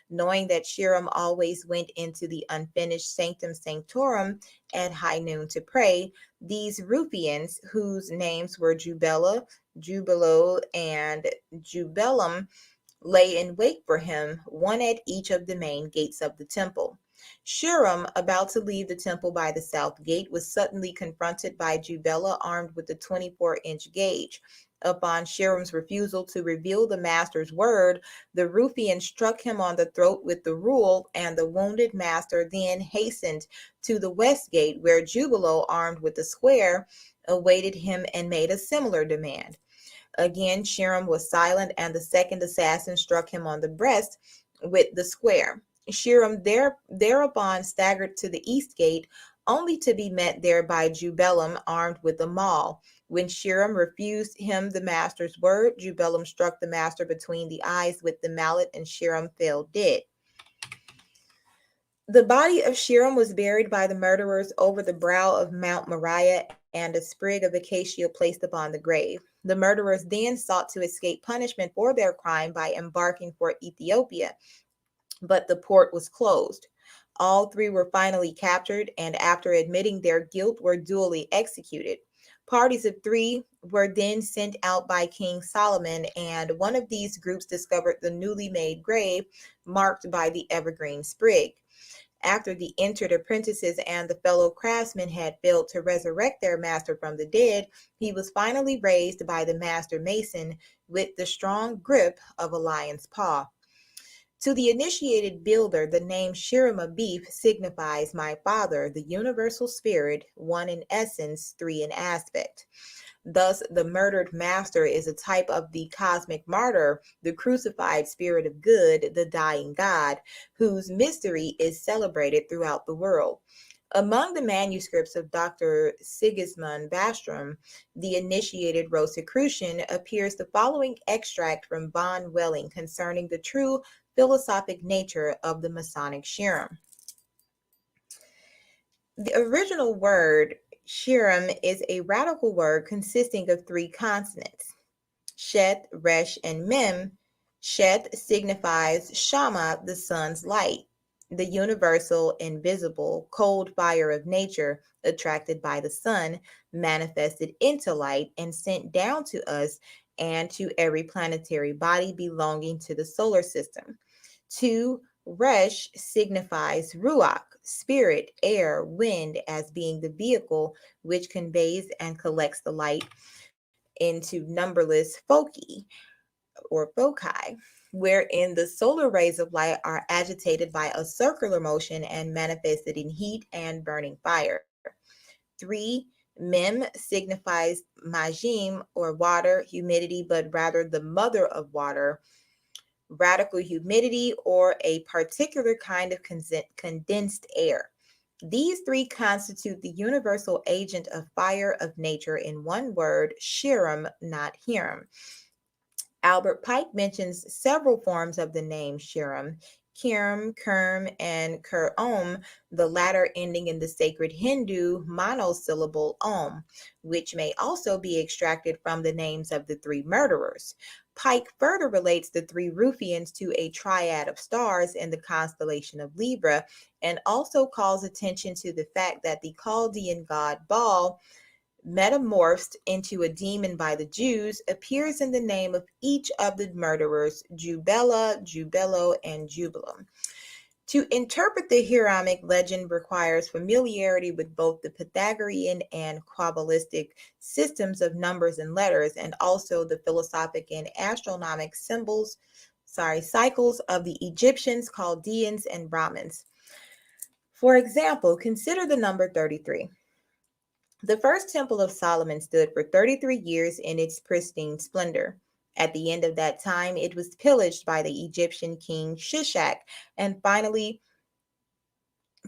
Knowing that Shirem always went into the unfinished sanctum sanctorum at high noon to pray, these ruffians, whose names were Jubilo, and Jubellum, lay in wait for him, one at each of the main gates of the temple. Shuram, about to leave the temple by the south gate, was suddenly confronted by Jubela armed with a 24-inch gauge. Upon Shuram's refusal to reveal the master's word, the ruffian struck him on the throat with the rule, and the wounded master then hastened to the west gate, where Jubelo, armed with a square, awaited him and made a similar demand. Again, Shuram was silent, and the second assassin struck him on the breast with the square. Shuram thereupon staggered to the east gate, only to be met there by Jubelum, armed with a maul. When Shuram refused him the master's word, Jubelum struck the master between the eyes with the mallet, and Shuram fell dead. The body of Shuram was buried by the murderers over the brow of Mount Moriah, and a sprig of acacia placed upon the grave. The murderers then sought to escape punishment for their crime by embarking for Ethiopia, but the port was closed. All three were finally captured, and after admitting their guilt, were duly executed. Parties of three were then sent out by King Solomon, and one of these groups discovered the newly made grave marked by the evergreen sprig. After the entered apprentices and the fellow craftsmen had failed to resurrect their master from the dead, he was finally raised by the master mason with the strong grip of a lion's paw. To the initiated builder, the name Shuram Abif signifies my father, the universal spirit, one in essence, three in aspect. Thus, the murdered master is a type of the cosmic martyr, the crucified spirit of good, the dying God, whose mystery is celebrated throughout the world. Among the manuscripts of Dr. Sigismund Bastrom, the initiated Rosicrucian, appears the following extract from von Welling concerning the true philosophic nature of the Masonic Shuram. The original word Shuram is a radical word consisting of three consonants, Shet, Resh, and Mem. Shet signifies Shama, the sun's light, the universal, invisible, cold fire of nature, attracted by the sun, manifested into light, and sent down to us and to every planetary body belonging to the solar system. 2. Resh signifies Ruach, spirit, air, wind, as being the vehicle which conveys and collects the light into numberless foci or foci, wherein the solar rays of light are agitated by a circular motion and manifested in heat and burning fire. 3. Mem signifies majim or water, humidity, but rather the mother of water, radical humidity, or a particular kind of condensed air. These three constitute the universal agent of fire of nature in one word, Shuram, not Hiram. Albert Pike mentions several forms of the name Shuram, Kiram, Kerm, and Kur-Om, the latter ending in the sacred Hindu monosyllable Om, which may also be extracted from the names of the three murderers. Pike further relates the three ruffians to a triad of stars in the constellation of Libra, and also calls attention to the fact that the Chaldean god Baal, metamorphosed into a demon by the Jews, appears in the name of each of the murderers, Jubela, Jubelo, and Jubilum. To interpret the Hiramic legend requires familiarity with both the Pythagorean and Kabbalistic systems of numbers and letters, and also the philosophic and astronomic cycles of the Egyptians, Chaldeans, and Brahmins. For example, consider the number 33. The first temple of Solomon stood for 33 years in its pristine splendor. At the end of that time, it was pillaged by the Egyptian king Shishak, and finally,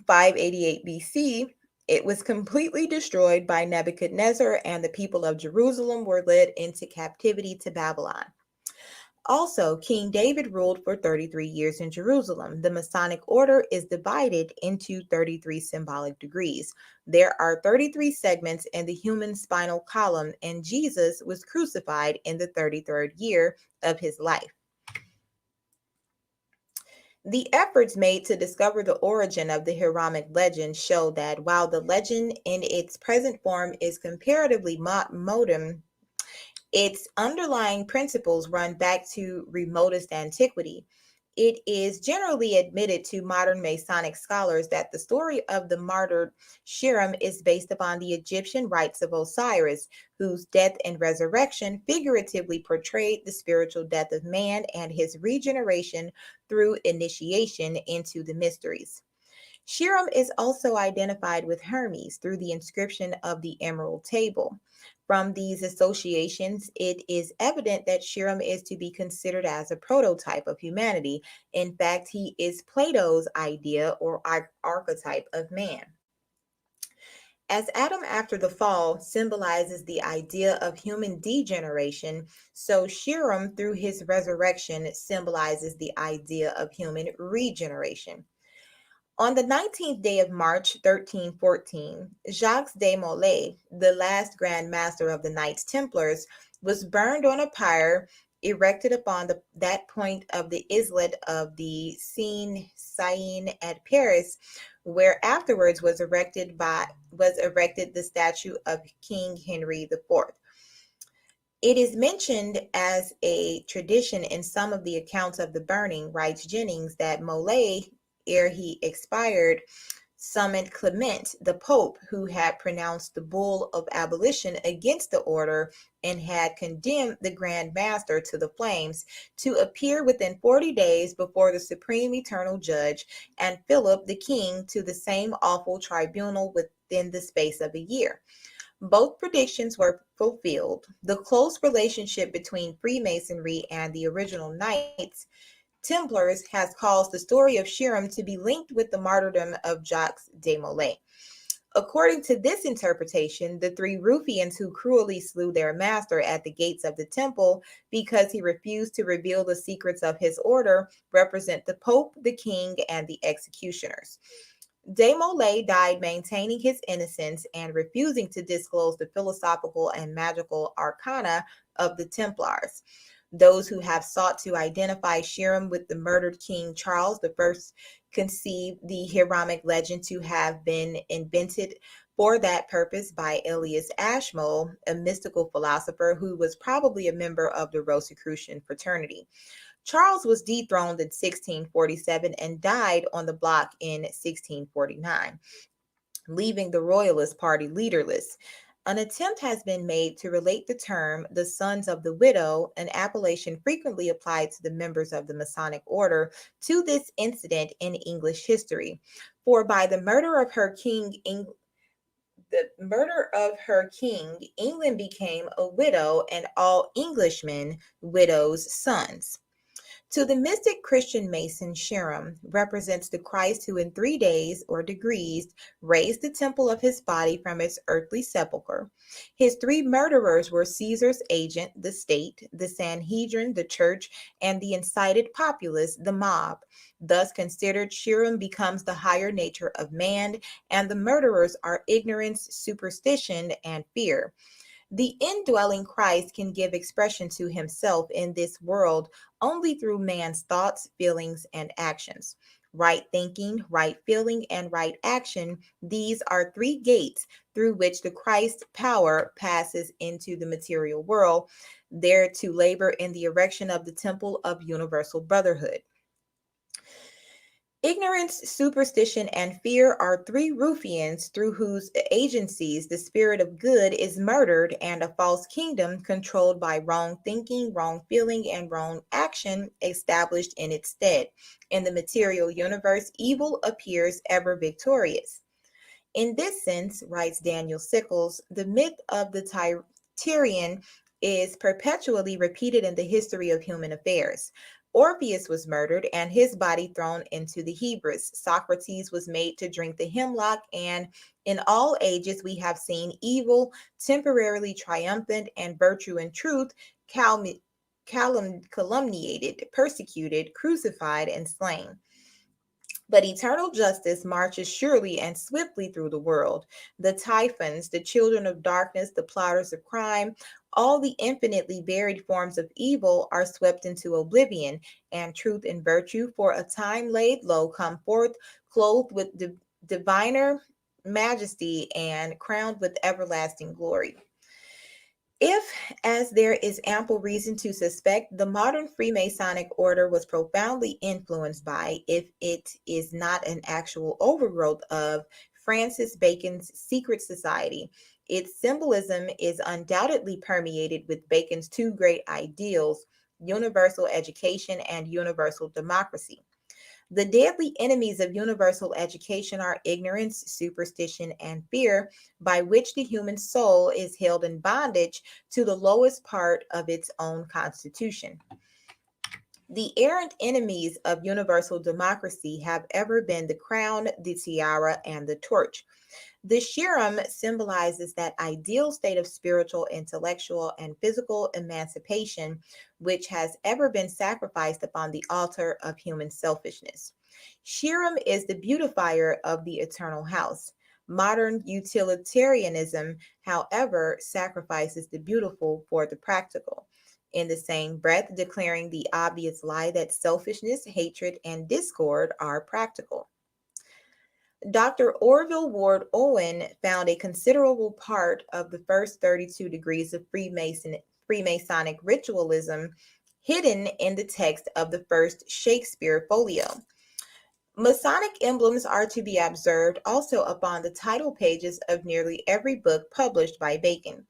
588 BC, it was completely destroyed by Nebuchadnezzar, and the people of Jerusalem were led into captivity to Babylon. Also, King David ruled for 33 years in Jerusalem. The Masonic Order is divided into 33 symbolic degrees. There are 33 segments in the human spinal column, and Jesus was crucified in the 33rd year of his life. The efforts made to discover the origin of the Hiramic legend show that while the legend in its present form is comparatively modern, Its underlying principles run back to remotest antiquity. It is generally admitted to modern Masonic scholars that the story of the martyred Shiram is based upon the Egyptian rites of Osiris, whose death and resurrection figuratively portrayed the spiritual death of man and his regeneration through initiation into the mysteries. Shiram is also identified with Hermes through the inscription of the Emerald Table. From these associations, it is evident that Shiram is to be considered as a prototype of humanity. In fact, he is Plato's idea or archetype of man. As Adam after the fall symbolizes the idea of human degeneration, so Shiram through his resurrection symbolizes the idea of human regeneration. On the 19th day of March 1314, Jacques de Molay, the last Grand Master of the Knights Templars, was burned on a pyre erected upon that point of the islet of the Seine at Paris, where afterwards was erected the statue of King Henry IV. It is mentioned as a tradition in some of the accounts of the burning, writes Jennings, that Molay, ere he expired, summoned Clement, the Pope, who had pronounced the bull of abolition against the order and had condemned the Grand Master to the flames, to appear within 40 days before the Supreme Eternal Judge, and Philip the King to the same awful tribunal within the space of a year. Both predictions were fulfilled. The close relationship between Freemasonry and the original Knights Templars has caused the story of Shiram to be linked with the martyrdom of Jacques de Molay. According to this interpretation, the three ruffians who cruelly slew their master at the gates of the temple because he refused to reveal the secrets of his order represent the Pope, the King, and the executioners. De Molay died maintaining his innocence and refusing to disclose the philosophical and magical arcana of the Templars. Those who have sought to identify Shiram with the murdered King Charles I conceive the Hiramic legend to have been invented for that purpose by Elias Ashmole, a mystical philosopher who was probably a member of the Rosicrucian fraternity. Charles was dethroned in 1647 and died on the block in 1649, leaving the Royalist Party leaderless. An attempt has been made to relate the term the sons of the widow, an appellation frequently applied to the members of the Masonic Order, to this incident in English history. For by the murder of her king, England became a widow, and all Englishmen widows' sons. To the mystic Christian Mason, Shiram represents the Christ who in 3 days or degrees raised the temple of his body from its earthly sepulchre. His three murderers were Caesar's agent, the state, the Sanhedrin, the church, and the incited populace, the mob. Thus considered, Shiram becomes the higher nature of man, and the murderers are ignorance, superstition, and fear. The indwelling Christ can give expression to himself in this world only through man's thoughts, feelings, and actions. Right thinking, right feeling, and right action, these are three gates through which the Christ power passes into the material world, there to labor in the erection of the temple of universal brotherhood. Ignorance, superstition, and fear are three ruffians through whose agencies the spirit of good is murdered and a false kingdom controlled by wrong thinking, wrong feeling, and wrong action established in its stead. In the material universe, evil appears ever victorious. In this sense, writes Daniel Sickles, the myth of the Tyrian is perpetually repeated in the history of human affairs. Orpheus was murdered and his body thrown into the Hebrus. Socrates was made to drink the hemlock, and in all ages we have seen evil temporarily triumphant and virtue and truth calumniated, persecuted, crucified, and slain. But eternal justice marches surely and swiftly through the world. The Typhons, the children of darkness, the plotters of crime, all the infinitely varied forms of evil are swept into oblivion, and truth and virtue, for a time laid low, come forth, clothed with diviner majesty and crowned with everlasting glory. If, as there is ample reason to suspect, the modern Freemasonic order was profoundly influenced by, if it is not an actual overgrowth of, Francis Bacon's secret society, its symbolism is undoubtedly permeated with Bacon's two great ideals, universal education and universal democracy. The deadly enemies of universal education are ignorance, superstition, and fear, by which the human soul is held in bondage to the lowest part of its own constitution. The errant enemies of universal democracy have ever been the crown, the tiara, and the torch. The Shiram symbolizes that ideal state of spiritual, intellectual, and physical emancipation which has ever been sacrificed upon the altar of human selfishness. Shiram is the beautifier of the eternal house. Modern utilitarianism, however, sacrifices the beautiful for the practical, in the same breath declaring the obvious lie that selfishness, hatred, and discord are practical. Dr. Orville Ward Owen found a considerable part of the first 32 degrees of Freemasonic ritualism hidden in the text of the first Shakespeare folio. Masonic emblems are to be observed also upon the title pages of nearly every book published by Bacon.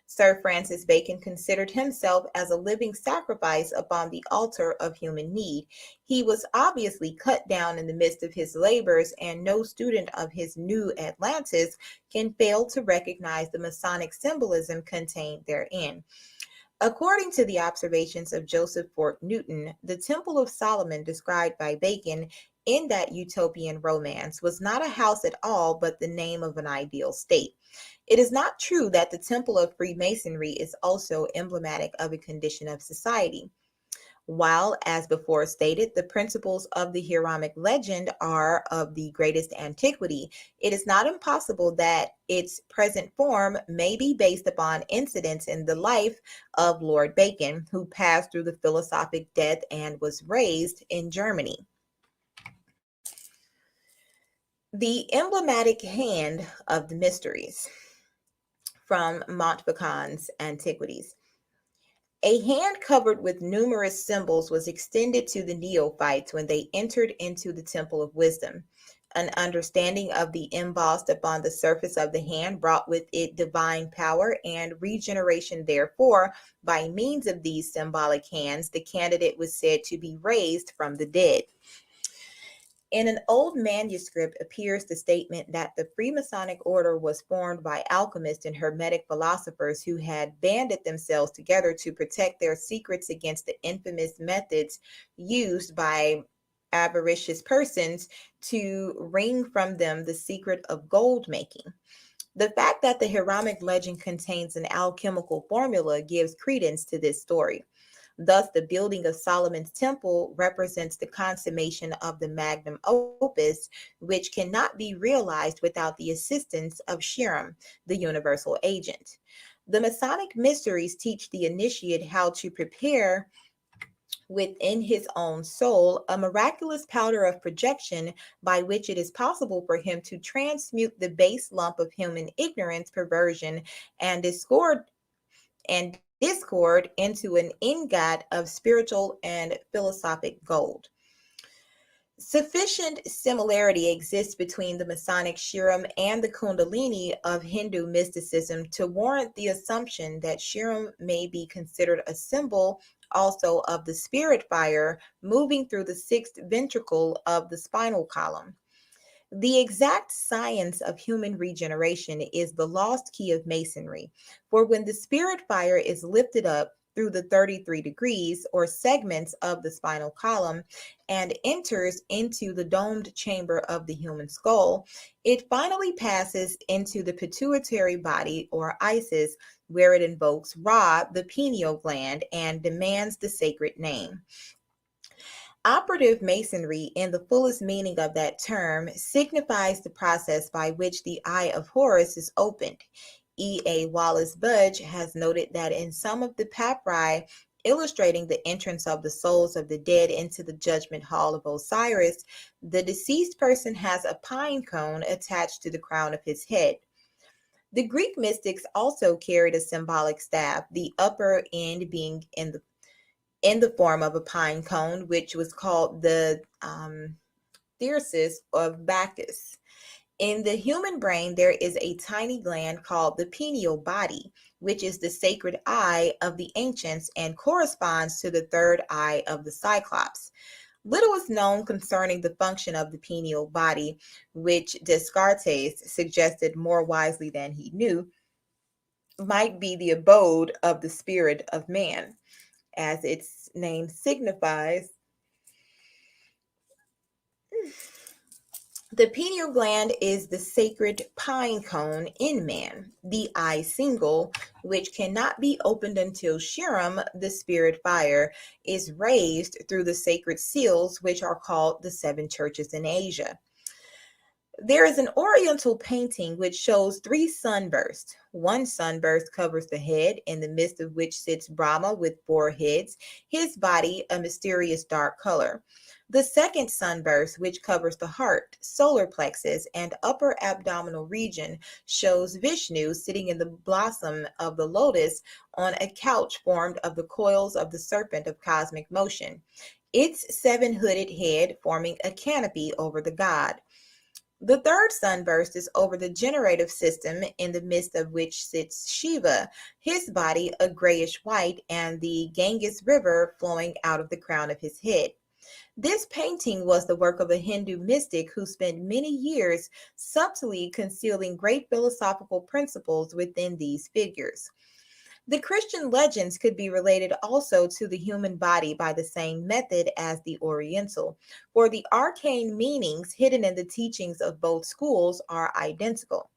Sir Francis Bacon considered himself as a living sacrifice upon the altar of human need. He was obviously cut down in the midst of his labors, and no student of his New Atlantis can fail to recognize the Masonic symbolism contained therein. According to the observations of Joseph Fort Newton, the Temple of Solomon described by Bacon in that utopian romance was not a house at all, but the name of an ideal state. It is not true that the Temple of Freemasonry is also emblematic of a condition of society. While, as before stated, the principles of the Hiramic legend are of the greatest antiquity, it is not impossible that its present form may be based upon incidents in the life of Lord Bacon, who passed through the philosophic death and was raised in Germany. The emblematic hand of the mysteries, from Montfaucon's Antiquities. A hand covered with numerous symbols was extended to the neophytes when they entered into the Temple of Wisdom. An understanding of the embossed upon the surface of the hand brought with it divine power and regeneration. Therefore, by means of these symbolic hands, the candidate was said to be raised from the dead. In an old manuscript appears the statement that the Freemasonic order was formed by alchemists and hermetic philosophers who had banded themselves together to protect their secrets against the infamous methods used by avaricious persons to wring from them the secret of gold making. The fact that the Hiramic legend contains an alchemical formula gives credence to this story. Thus, the building of Solomon's temple represents the consummation of the magnum opus, which cannot be realized without the assistance of Shiram, the universal agent. The Masonic mysteries teach the initiate how to prepare within his own soul a miraculous powder of projection by which it is possible for him to transmute the base lump of human ignorance, perversion, and discord into an ingot of spiritual and philosophic gold. Sufficient similarity exists between the Masonic Shiram and the Kundalini of Hindu mysticism to warrant the assumption that Shiram may be considered a symbol also of the spirit fire moving through the sixth ventricle of the spinal column. The exact science of human regeneration is the lost key of Masonry, for when the spirit fire is lifted up through the 33 degrees or segments of the spinal column and enters into the domed chamber of the human skull, it finally passes into the pituitary body or Isis, where it invokes Ra, the pineal gland, and demands the sacred name. Operative Masonry, in the fullest meaning of that term, signifies the process by which the eye of Horus is opened. E.A. Wallace Budge has noted that in some of the papyri illustrating the entrance of the souls of the dead into the judgment hall of Osiris, the deceased person has a pine cone attached to the crown of his head. The Greek mystics also carried a symbolic staff, the upper end being in the form of a pine cone, which was called the Thyrsus of Bacchus. In the human brain, there is a tiny gland called the pineal body, which is the sacred eye of the ancients and corresponds to the third eye of the Cyclops. Little is known concerning the function of the pineal body, which Descartes suggested more wisely than he knew might be the abode of the spirit of man, as its name signifies. The pineal gland is the sacred pine cone in man, the eye single, which cannot be opened until Shiram, the spirit fire, is raised through the sacred seals, which are called the seven churches in Asia. There is an oriental painting which shows three sunbursts. One sunburst covers the head, in the midst of which sits Brahma with four heads, his body a mysterious dark color. The second sunburst, which covers the heart, solar plexus, and upper abdominal region, shows Vishnu sitting in the blossom of the lotus on a couch formed of the coils of the serpent of cosmic motion, its seven-hooded head forming a canopy over the god. The third sunburst is over the generative system, in the midst of which sits Shiva, his body a grayish white, and the Ganges River flowing out of the crown of his head. This painting was the work of a Hindu mystic who spent many years subtly concealing great philosophical principles within these figures. The Christian legends could be related also to the human body by the same method as the Oriental, for the arcane meanings hidden in the teachings of both schools are identical.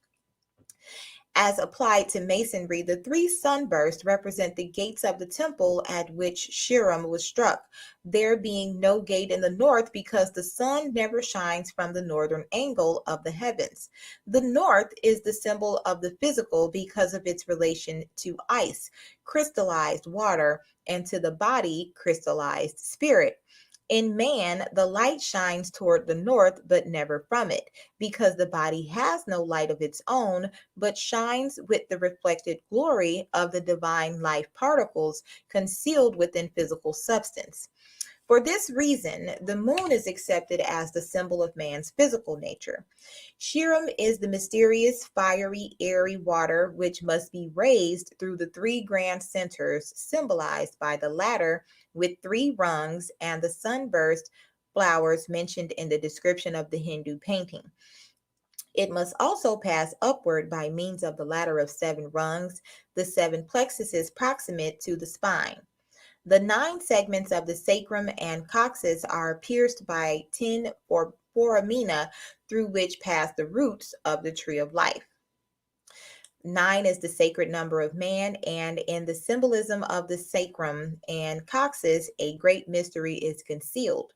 As applied to Masonry, the three sunbursts represent the gates of the temple at which Shiram was struck, there being no gate in the north because the sun never shines from the northern angle of the heavens. The north is the symbol of the physical because of its relation to ice, crystallized water, and to the body, crystallized spirit. In man, the light shines toward the north, but never from it, because the body has no light of its own, but shines with the reflected glory of the divine life particles concealed within physical substance. For this reason, the moon is accepted as the symbol of man's physical nature. Shiram is the mysterious, fiery, airy water which must be raised through the three grand centers, symbolized by the ladder with three rungs and the sunburst flowers mentioned in the description of the Hindu painting. It must also pass upward by means of the ladder of seven rungs, the seven plexuses proximate to the spine. The 9 segments of the sacrum and coccyx are pierced by 10 foramina through which pass the roots of the tree of life. 9 is the sacred number of man, and in the symbolism of the sacrum and coccyx, a great mystery is concealed.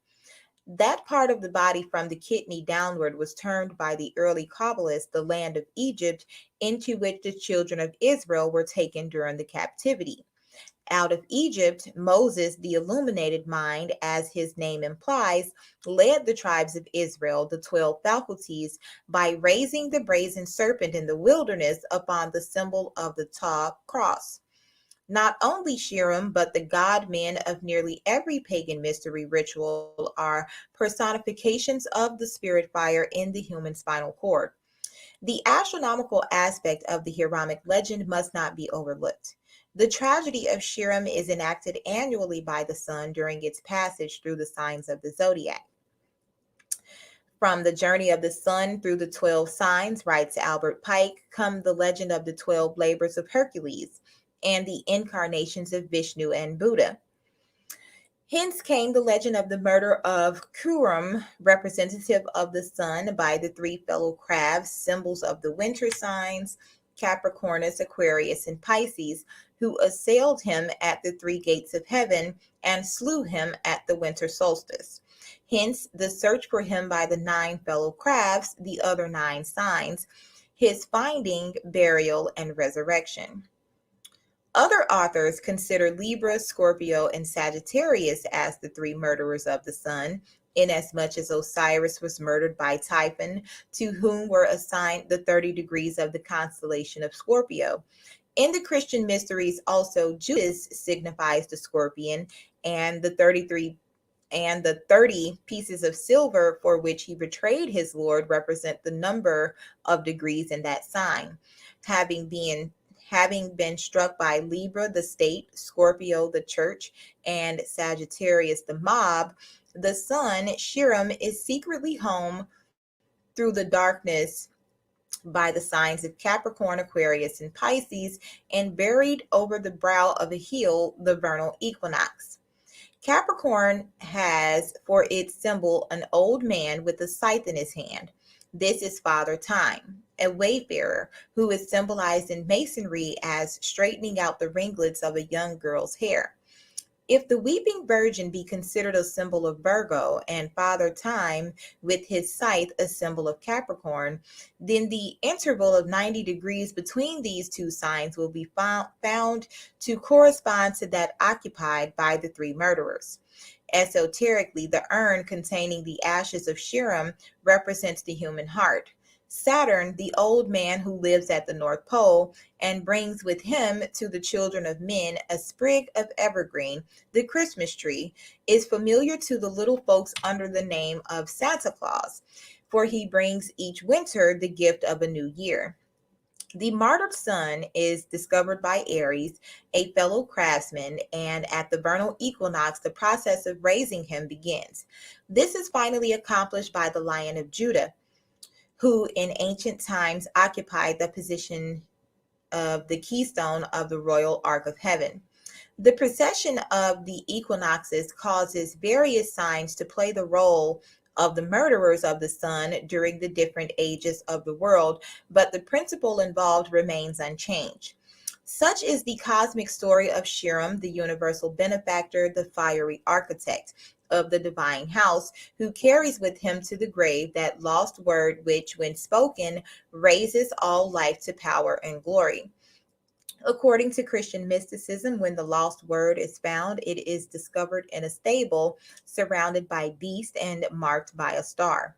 That part of the body from the kidney downward was termed by the early Kabbalists the land of Egypt, into which the children of Israel were taken during the captivity. Out of Egypt, Moses, the illuminated mind, as his name implies, led the tribes of Israel, the 12 faculties, by raising the brazen serpent in the wilderness upon the symbol of the Taw cross. Not only Shiram, but the god men of nearly every pagan mystery ritual are personifications of the spirit fire in the human spinal cord. The astronomical aspect of the Hiramic legend must not be overlooked. The tragedy of Shiram is enacted annually by the sun during its passage through the signs of the zodiac. From the journey of the sun through the 12 signs, writes Albert Pike, come the legend of the 12 labors of Hercules and the incarnations of Vishnu and Buddha. Hence came the legend of the murder of Kurum, representative of the sun, by the 3 fellow crabs, symbols of the winter signs, Capricornus, Aquarius, and Pisces, who assailed him at the 3 gates of heaven and slew him at the winter solstice. Hence the search for him by the 9 fellow crabs, the other 9 signs, his finding, burial, and resurrection. Other authors consider Libra, Scorpio, and Sagittarius as the 3 murderers of the sun, inasmuch as Osiris was murdered by Typhon, to whom were assigned the 30 degrees of the constellation of Scorpio. In the Christian mysteries, also, Judas signifies the scorpion, and the 30 pieces of silver for which he betrayed his Lord represent the number of degrees in that sign. Having been struck by Libra, the state, Scorpio, the church, and Sagittarius, the mob, the sun, Shiram, is secretly home through the darkness by the signs of Capricorn, Aquarius, and Pisces, and buried over the brow of a hill, the vernal equinox. Capricorn has for its symbol an old man with a scythe in his hand. This is Father Time, a wayfarer, who is symbolized in Masonry as straightening out the ringlets of a young girl's hair. If the weeping virgin be considered a symbol of Virgo, and Father Time with his scythe a symbol of Capricorn, then the interval of 90 degrees between these two signs will be found to correspond to that occupied by the three murderers. Esoterically, the urn containing the ashes of Shiram represents the human heart. Saturn, the old man who lives at the North Pole and brings with him to the children of men a sprig of evergreen, the Christmas tree, is familiar to the little folks under the name of Santa Claus, for he brings each winter the gift of a new year. The martyred sun is discovered by Aries, a fellow craftsman, and at the vernal equinox, the process of raising him begins. This is finally accomplished by the Lion of Judah, who in ancient times occupied the position of the keystone of the royal ark of heaven. The precession of the equinoxes causes various signs to play the role of the murderers of the sun during the different ages of the world, but the principle involved remains unchanged. Such is the cosmic story of Shiram, the universal benefactor, the fiery architect of the divine house, who carries with him to the grave that lost word which, when spoken, raises all life to power and glory. According to Christian mysticism, when the lost word is found, it is discovered in a stable surrounded by beasts and marked by a star.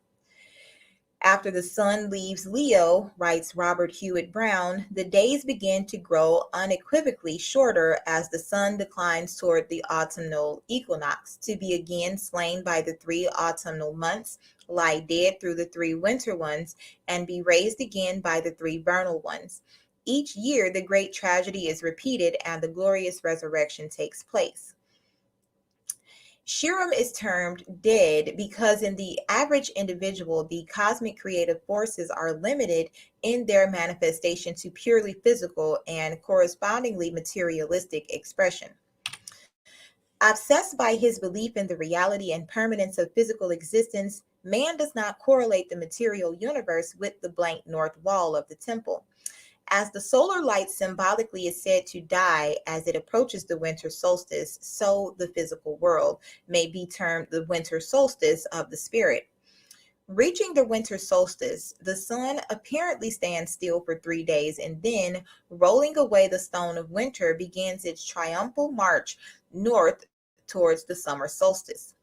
After the sun leaves Leo, writes Robert Hewitt Brown, the days begin to grow unequivocally shorter as the sun declines toward the autumnal equinox, to be again slain by the 3 autumnal months, lie dead through the 3 winter ones, and be raised again by the 3 vernal ones. Each year, the great tragedy is repeated and the glorious resurrection takes place. Shiram is termed dead because in the average individual, the cosmic creative forces are limited in their manifestation to purely physical and correspondingly materialistic expression. Obsessed by his belief in the reality and permanence of physical existence, man does not correlate the material universe with the blank north wall of the temple. As the solar light symbolically is said to die as it approaches the winter solstice, so the physical world may be termed the winter solstice of the spirit. Reaching the winter solstice, the sun apparently stands still for 3 days and then, rolling away the stone of winter, begins its triumphal march north towards the summer solstice.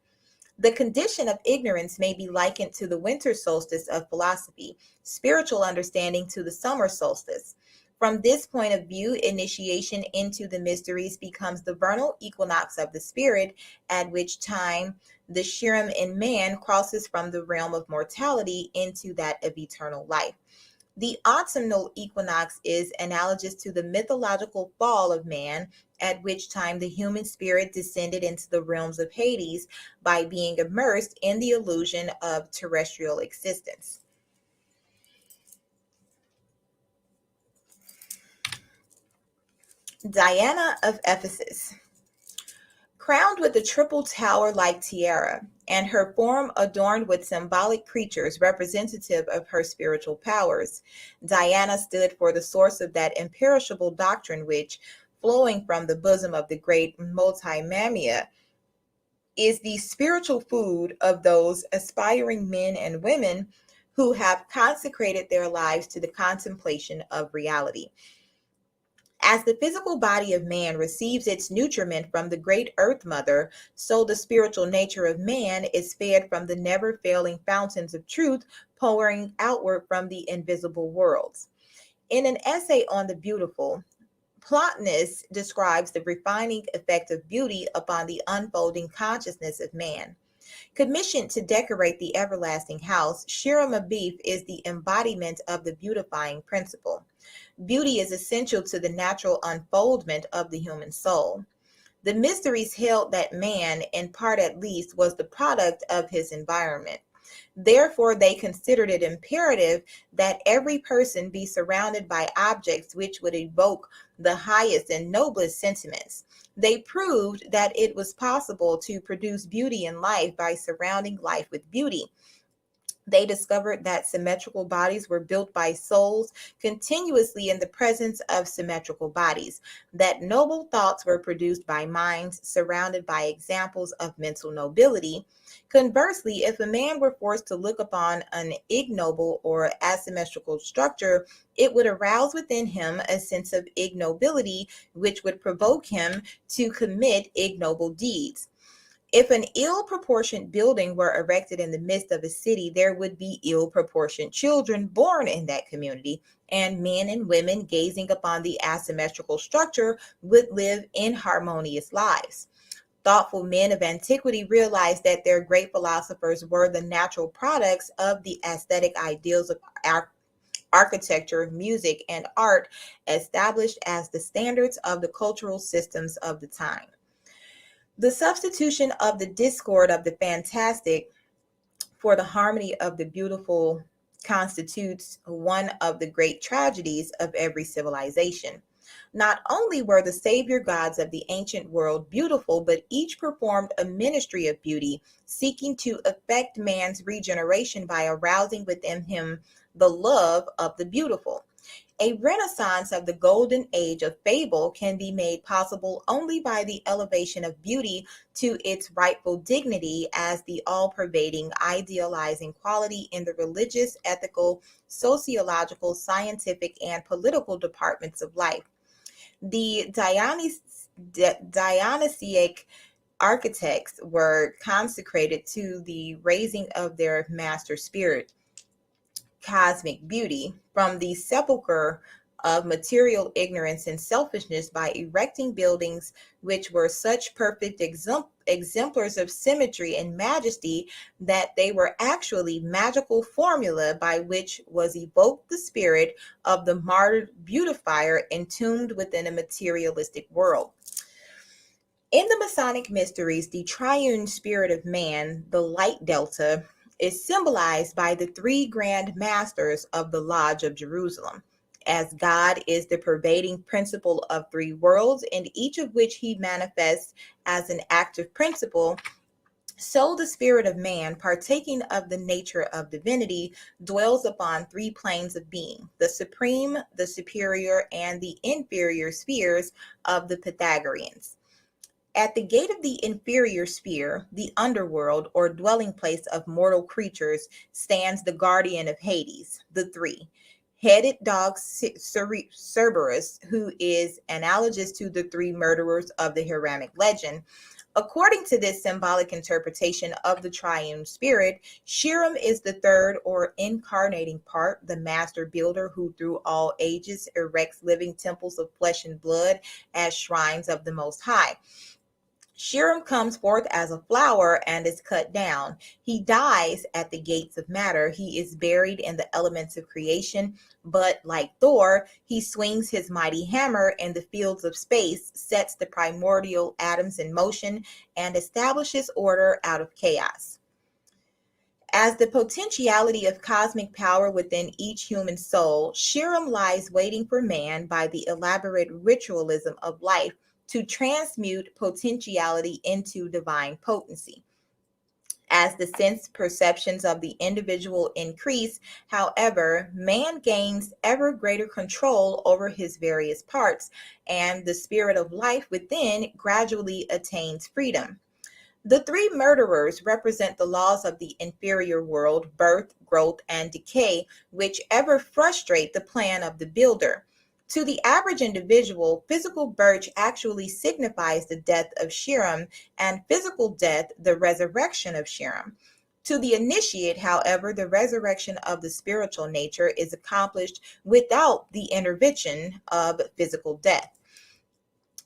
The condition of ignorance may be likened to the winter solstice of philosophy, spiritual understanding to the summer solstice. From this point of view, initiation into the mysteries becomes the vernal equinox of the spirit, at which time the Shiram in man crosses from the realm of mortality into that of eternal life. The autumnal equinox is analogous to the mythological fall of man, at which time the human spirit descended into the realms of Hades by being immersed in the illusion of terrestrial existence. Diana of Ephesus. Crowned with a triple tower-like tiara, and her form adorned with symbolic creatures representative of her spiritual powers, Diana stood for the source of that imperishable doctrine which, flowing from the bosom of the great Multimamia, is the spiritual food of those aspiring men and women who have consecrated their lives to the contemplation of reality. As the physical body of man receives its nutriment from the great earth mother, so the spiritual nature of man is fed from the never failing fountains of truth pouring outward from the invisible worlds. In an essay on the beautiful, Plotinus describes the refining effect of beauty upon the unfolding consciousness of man. Commissioned to decorate the everlasting house, Shiram Abif is the embodiment of the beautifying principle. Beauty is essential to the natural unfoldment of the human soul. The mysteries held that man, in part at least, was the product of his environment. Therefore, they considered it imperative that every person be surrounded by objects which would evoke the highest and noblest sentiments. They proved that it was possible to produce beauty in life by surrounding life with beauty. They discovered that symmetrical bodies were built by souls continuously in the presence of symmetrical bodies, that noble thoughts were produced by minds surrounded by examples of mental nobility. Conversely, if a man were forced to look upon an ignoble or asymmetrical structure, it would arouse within him a sense of ignobility, which would provoke him to commit ignoble deeds. If an ill-proportioned building were erected in the midst of a city, there would be ill-proportioned children born in that community, and men and women gazing upon the asymmetrical structure would live inharmonious lives. Thoughtful men of antiquity realized that their great philosophers were the natural products of the aesthetic ideals of architecture, music, and art established as the standards of the cultural systems of the time. The substitution of the discord of the fantastic for the harmony of the beautiful constitutes one of the great tragedies of every civilization. Not only were the savior gods of the ancient world beautiful, but each performed a ministry of beauty, seeking to effect man's regeneration by arousing within him the love of the beautiful. A renaissance of the golden age of fable can be made possible only by the elevation of beauty to its rightful dignity as the all-pervading, idealizing quality in the religious, ethical, sociological, scientific, and political departments of life. The Dionysiac architects were consecrated to the raising of their master spirit, cosmic beauty, from the sepulchre of material ignorance and selfishness by erecting buildings which were such perfect exemplars of symmetry and majesty that they were actually magical formula by which was evoked the spirit of the martyred beautifier entombed within a materialistic world. In the Masonic mysteries, the triune spirit of man, the light delta, is symbolized by the three grand masters of the Lodge of Jerusalem. As God is the pervading principle of three worlds, in each of which he manifests as an active principle, so the spirit of man, partaking of the nature of divinity, dwells upon three planes of being: the supreme, the superior, and the inferior spheres of the Pythagoreans. At the gate of the inferior sphere, the underworld or dwelling place of mortal creatures, stands the guardian of Hades, the three-headed dog Cerberus, who is analogous to the three murderers of the Hiramic legend. According to this symbolic interpretation of the triune spirit, Shiram is the third or incarnating part, the master builder who through all ages erects living temples of flesh and blood as shrines of the Most High. Shiram comes forth as a flower and is cut down. He dies at the gates of matter. He is buried in the elements of creation, but like Thor, he swings his mighty hammer in the fields of space, sets the primordial atoms in motion, and establishes order out of chaos. As the potentiality of cosmic power within each human soul, Shiram lies waiting for man by the elaborate ritualism of life to transmute potentiality into divine potency. As the sense perceptions of the individual increase, however, man gains ever greater control over his various parts, and the spirit of life within gradually attains freedom. The three murderers represent the laws of the inferior world, birth, growth, and decay, which ever frustrate the plan of the builder. To the average individual, physical birth actually signifies the death of Shiram, and physical death, the resurrection of Shiram. To the initiate, however, the resurrection of the spiritual nature is accomplished without the intervention of physical death.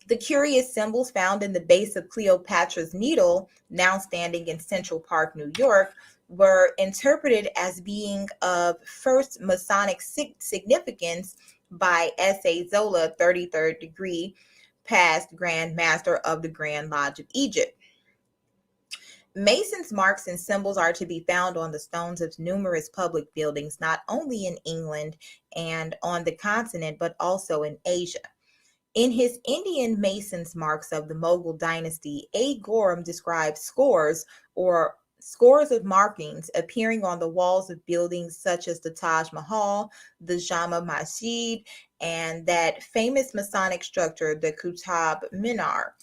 The curious symbols found in the base of Cleopatra's Needle, now standing in Central Park, New York, were interpreted as being of first Masonic significance by S.A. Zola, 33rd degree, past Grand Master of the Grand Lodge of Egypt. Masons' marks and symbols are to be found on the stones of numerous public buildings, not only in England and on the continent, but also in Asia. In his Indian Mason's Marks of the Mughal Dynasty, A. Gorham describes scores of markings appearing on the walls of buildings such as the Taj Mahal, the Jama Masjid, and that famous Masonic structure, the Qutb Minar.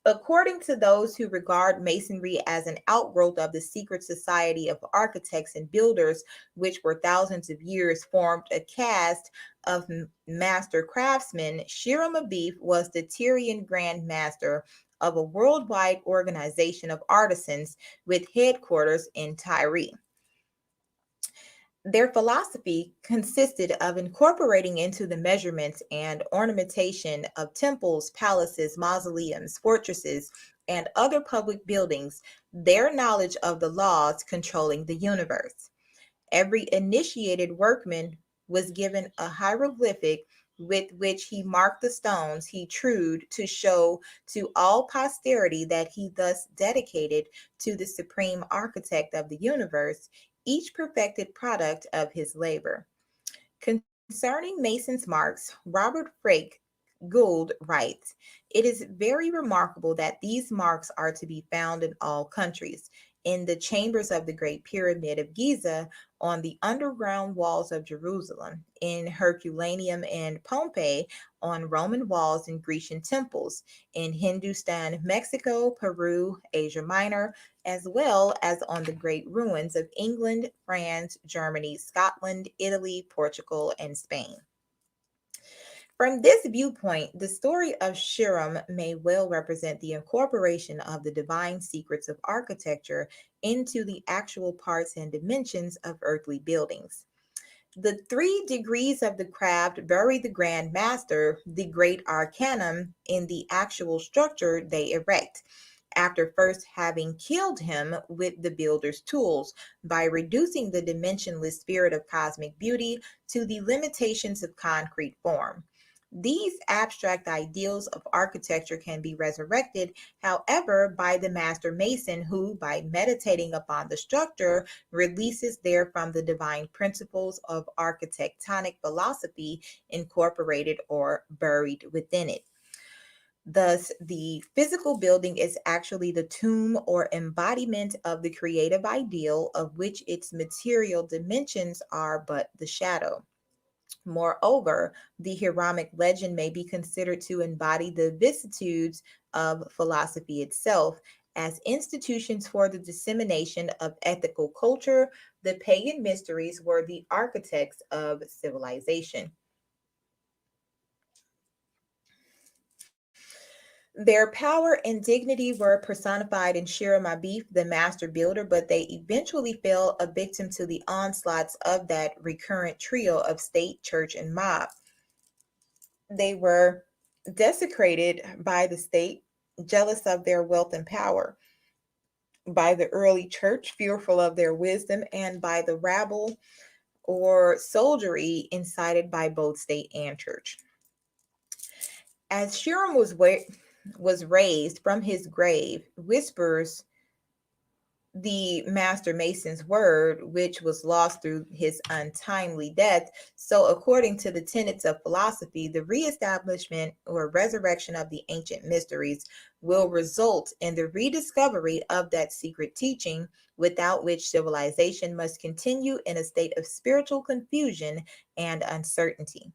According to those who regard Masonry as an outgrowth of the secret society of architects and builders, which for thousands of years formed a caste of master craftsmen, Shiram Abif was the Tyrian Grand Master of a worldwide organization of artisans with headquarters in Tyre. Their philosophy consisted of incorporating into the measurements and ornamentation of temples, palaces, mausoleums, fortresses, and other public buildings their knowledge of the laws controlling the universe. Every initiated workman was given a hieroglyphic with which he marked the stones he trewed to show to all posterity that he thus dedicated to the supreme architect of the universe each perfected product of his labor. Concerning Mason's marks, Robert Frake Gould writes, "It is very remarkable that these marks are to be found in all countries, in the chambers of the Great Pyramid of Giza, on the underground walls of Jerusalem, in Herculaneum and Pompeii, on Roman walls and Grecian temples, in Hindustan, Mexico, Peru, Asia Minor, as well as on the great ruins of England, France, Germany, Scotland, Italy, Portugal, and Spain." From this viewpoint, the story of Shiram may well represent the incorporation of the divine secrets of architecture into the actual parts and dimensions of earthly buildings. The 3 degrees of the craft bury the Grand Master, the great arcanum, in the actual structure they erect, after first having killed him with the builder's tools by reducing the dimensionless spirit of cosmic beauty to the limitations of concrete form. These abstract ideals of architecture can be resurrected, however, by the master mason who, by meditating upon the structure, releases therefrom the divine principles of architectonic philosophy incorporated or buried within it. Thus, the physical building is actually the tomb or embodiment of the creative ideal, of which its material dimensions are but the shadow. Moreover, the Hiramic legend may be considered to embody the vicissitudes of philosophy itself. As institutions for the dissemination of ethical culture, the pagan mysteries were the architects of civilization. Their power and dignity were personified in Shiram Abif, the master builder, but they eventually fell a victim to the onslaughts of that recurrent trio of state, church, and mob. They were desecrated by the state, jealous of their wealth and power, by the early church, fearful of their wisdom, and by the rabble or soldiery incited by both state and church. As Shiram was raised from his grave, whispers the master mason's word, which was lost through his untimely death. So, according to the tenets of philosophy, the reestablishment or resurrection of the ancient mysteries will result in the rediscovery of that secret teaching, without which civilization must continue in a state of spiritual confusion and uncertainty.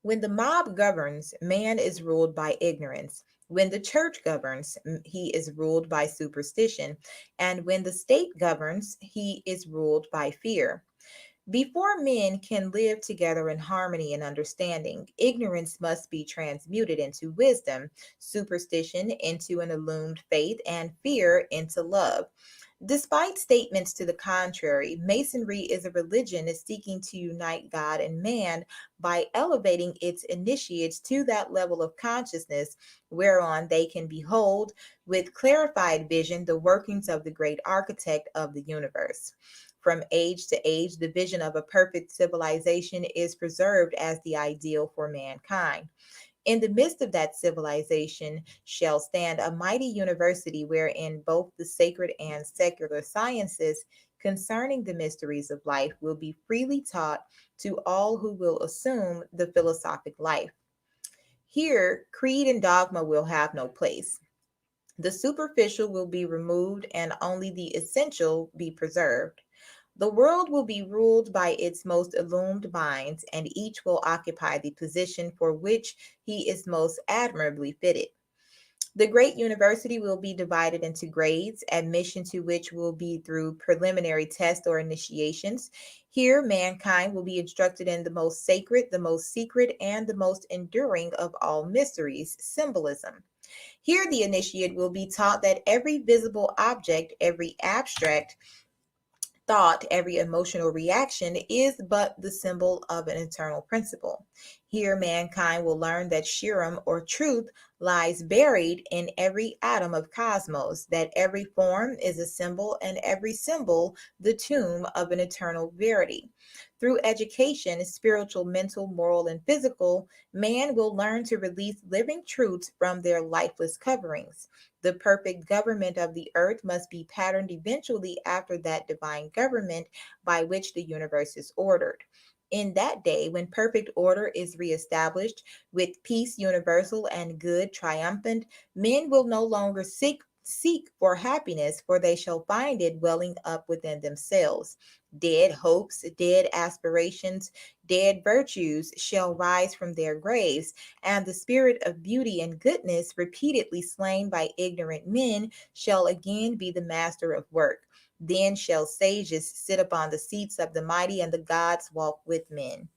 When the mob governs, man is ruled by ignorance. When the church governs, he is ruled by superstition. And when the state governs, he is ruled by fear. Before men can live together in harmony and understanding, ignorance must be transmuted into wisdom, superstition into an illumined faith, and fear into love. Despite statements to the contrary, Masonry is a religion seeking to unite God and man by elevating its initiates to that level of consciousness whereon they can behold with clarified vision the workings of the great architect of the universe. From age to age, the vision of a perfect civilization is preserved as the ideal for mankind. In the midst of that civilization shall stand a mighty university wherein both the sacred and secular sciences concerning the mysteries of life will be freely taught to all who will assume the philosophic life. Here, creed and dogma will have no place. The superficial will be removed and only the essential be preserved. The world will be ruled by its most illumined minds, and each will occupy the position for which he is most admirably fitted. The great university will be divided into grades, admission to which will be through preliminary tests or initiations. Here, mankind will be instructed in the most sacred, the most secret, and the most enduring of all mysteries, symbolism. Here, the initiate will be taught that every visible object, every abstract thought, every emotional reaction is but the symbol of an eternal principle. Here, mankind will learn that Shiram or truth lies buried in every atom of cosmos, that every form is a symbol and every symbol the tomb of an eternal verity. Through education, spiritual, mental, moral, and physical, man will learn to release living truths from their lifeless coverings. The perfect government of the earth must be patterned eventually after that divine government by which the universe is ordered. In that day, when perfect order is reestablished, with peace universal and good triumphant, men will no longer seek for happiness, for they shall find it welling up within themselves. Dead hopes, dead aspirations, dead virtues shall rise from their graves, and the spirit of beauty and goodness, repeatedly slain by ignorant men, shall again be the master of work. Then shall sages sit upon the seats of the mighty, and the gods walk with men.